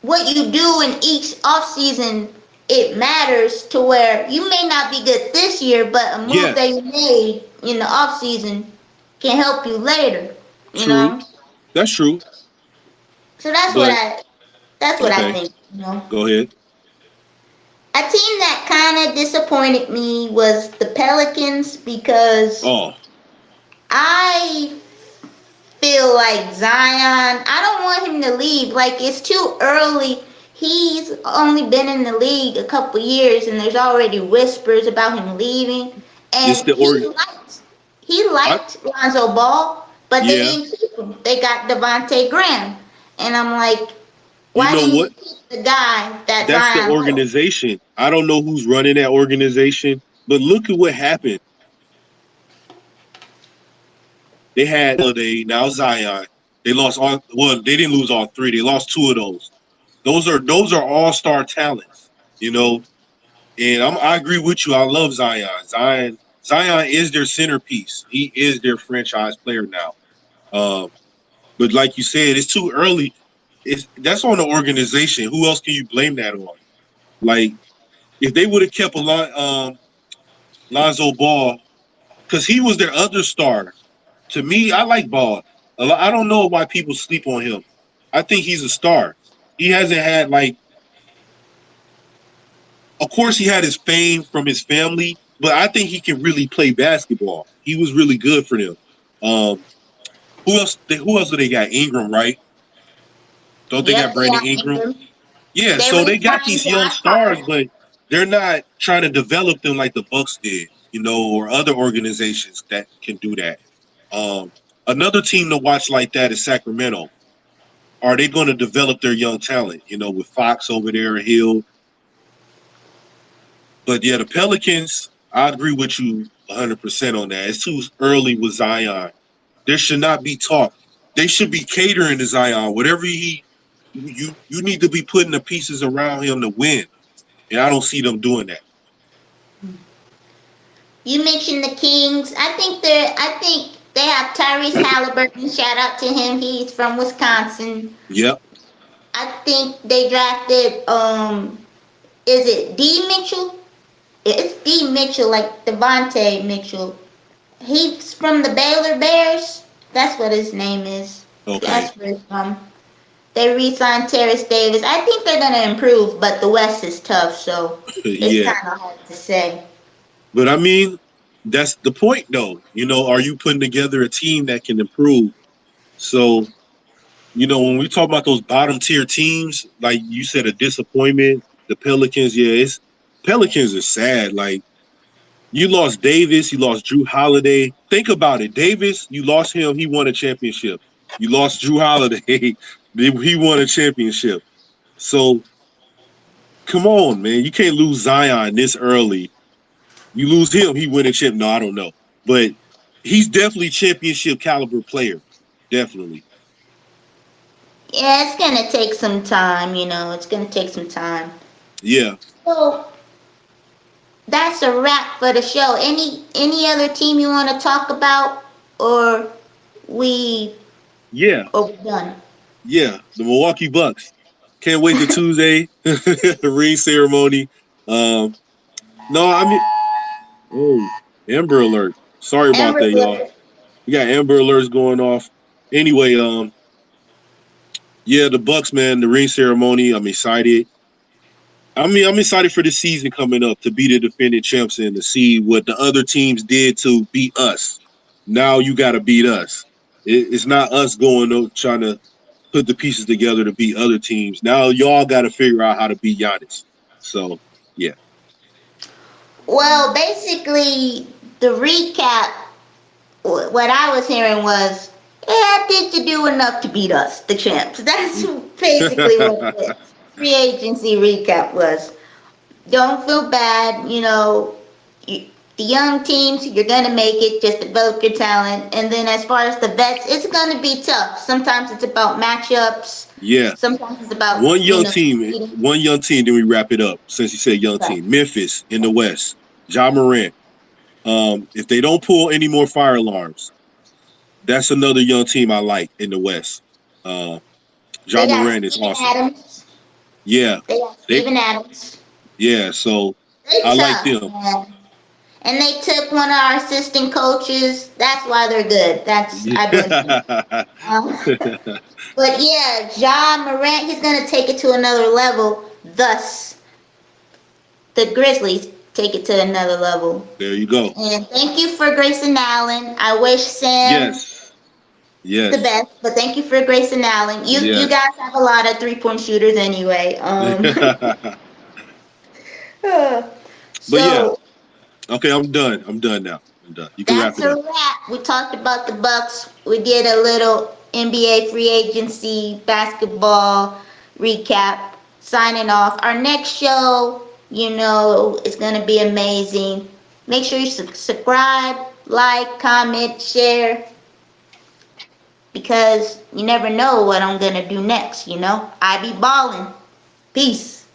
what you do in each off season it matters to where you may not be good this year, but a move Yeah, that you made in the off season can help you later. You true. know, That's true. so that's what But I okay, think. You know, go ahead. a team that kind of disappointed me was the Pelicans because Oh, I feel like Zion, I don't want him to leave. Like, it's too early. He's only been in the league a couple years, and there's already whispers about him leaving. it's And the org. he I liked Lonzo Ball, but they Yeah. didn't keep him. They got Devontae Graham, and I'm like, You why know didn't you what? keep the guy that That's the Zion liked? organization. I don't know who's running that organization, but look at what happened. They had Holiday, now Zion. They lost all. Well, they didn't lose all three. They lost two of those. Those are all star talents. You know, and I agree with you. I love Zion. Zion is their centerpiece. He is their franchise player now. Um, but like you said, it's too early. That's on the organization. Who else can you blame that on? Like if they would have kept Lonzo Ball, because he was their other star. To me, I like Ball. I don't know why people sleep on him. I think he's a star. He hasn't had like, of course, he had his fame from his family, but I think he can really play basketball. He was really good for them. Um, who else? Who else do they got? Ingram, right? Don't they got Yep, they Brandon got Ingram? Ingram. Yeah. They So they got re-signed these young Josh stars, Hart. but they're not trying to develop them like the Bucks did, or other organizations that can do that. Um, Another team to watch like that is Sacramento. Are they going to develop their young talent? With Fox over there, Hill. But yeah, the Pelicans, I agree with you 100% on that. It's too early with Zion. There should not be talk. They should be catering to Zion. Whatever you need to be putting the pieces around him to win. And I don't see them doing that. You mentioned the Kings. I think they have Tyrese Halliburton. Shout out to him. He's from Wisconsin. Yep. I think they drafted is it D Mitchell? It's D Mitchell, like Devontae Mitchell. He's from the Baylor Bears. That's what his name is. Okay. That's where it's from. They re-signed Terrence Davis. I think they're gonna improve, but the West is tough, so it's Yeah. kind of hard to say. But I mean, that's the point though. Are you putting together a team that can improve? So, when we talk about those bottom tier teams, like you said, a disappointment, the Pelicans, yeah, it's Pelicans are sad. Like you lost Davis, you lost Drew Holiday. Think about it. Davis, you lost him, he won a championship. You lost Drew Holiday, he won a championship. So come on, man. You can't lose Zion this early. You lose him, he win a chip. No, I don't know. But he's definitely championship caliber player. Definitely. Yeah, it's gonna take some time. It's gonna take some time. Yeah. So that's a wrap for the show. Any other team you want to talk about, or we Yeah. or we done? Yeah. The Milwaukee Bucks. Can't wait to Tuesday. Ring ceremony. Um, no, I mean, oh, Amber Alert. Sorry about Amber that, y'all. Alert. We got Amber Alerts going off. Anyway, yeah, the Bucks, man, the ring ceremony. I'm excited. I'm excited for the season coming up to be the defending champs and to see what the other teams did to beat us. Now you got to beat us. It's not us going trying to put the pieces together to beat other teams. Now y'all got to figure out how to beat Giannis. So yeah, Well, basically, the recap. What I was hearing was, yeah, did you do enough to beat us, the champs? That's basically what the free agency recap was. Don't feel bad, the young teams, you're gonna make it. Just develop your talent, and then as far as the vets, it's gonna be tough. Sometimes it's about matchups. yeah. Sometimes it's about One young team, competing. one young team. Then we wrap it up. Since you said young Right. team, Memphis in the West, Ja Morant. If they don't pull any more fire alarms, that's another young team I like in the West. Uh, Ja They got Morant is Steven awesome. Adams. Yeah, They got they Steven Adams. Yeah, so They I like tough, them. man. And they took one of our assistant coaches. That's why they're good. I blame them. Yeah. Um, but yeah, John Morant, he's gonna take it to another level. Thus, the Grizzlies take it to another level. There you go. And thank you for Grayson Allen. I wish Sam Yes. the Yes. best, but thank you for Grayson Allen. You Yes. guys have a lot of 3-point shooters anyway. But yeah. So Okay, I'm done. I'm done now. I'm done. You can wrap that's it a up. wrap. We talked about the Bucks. We did a little NBA free agency basketball recap. Signing off. Our next show, is gonna be amazing. Make sure you subscribe, like, comment, share, because you never know what I'm gonna do next. I be ballin'. Peace.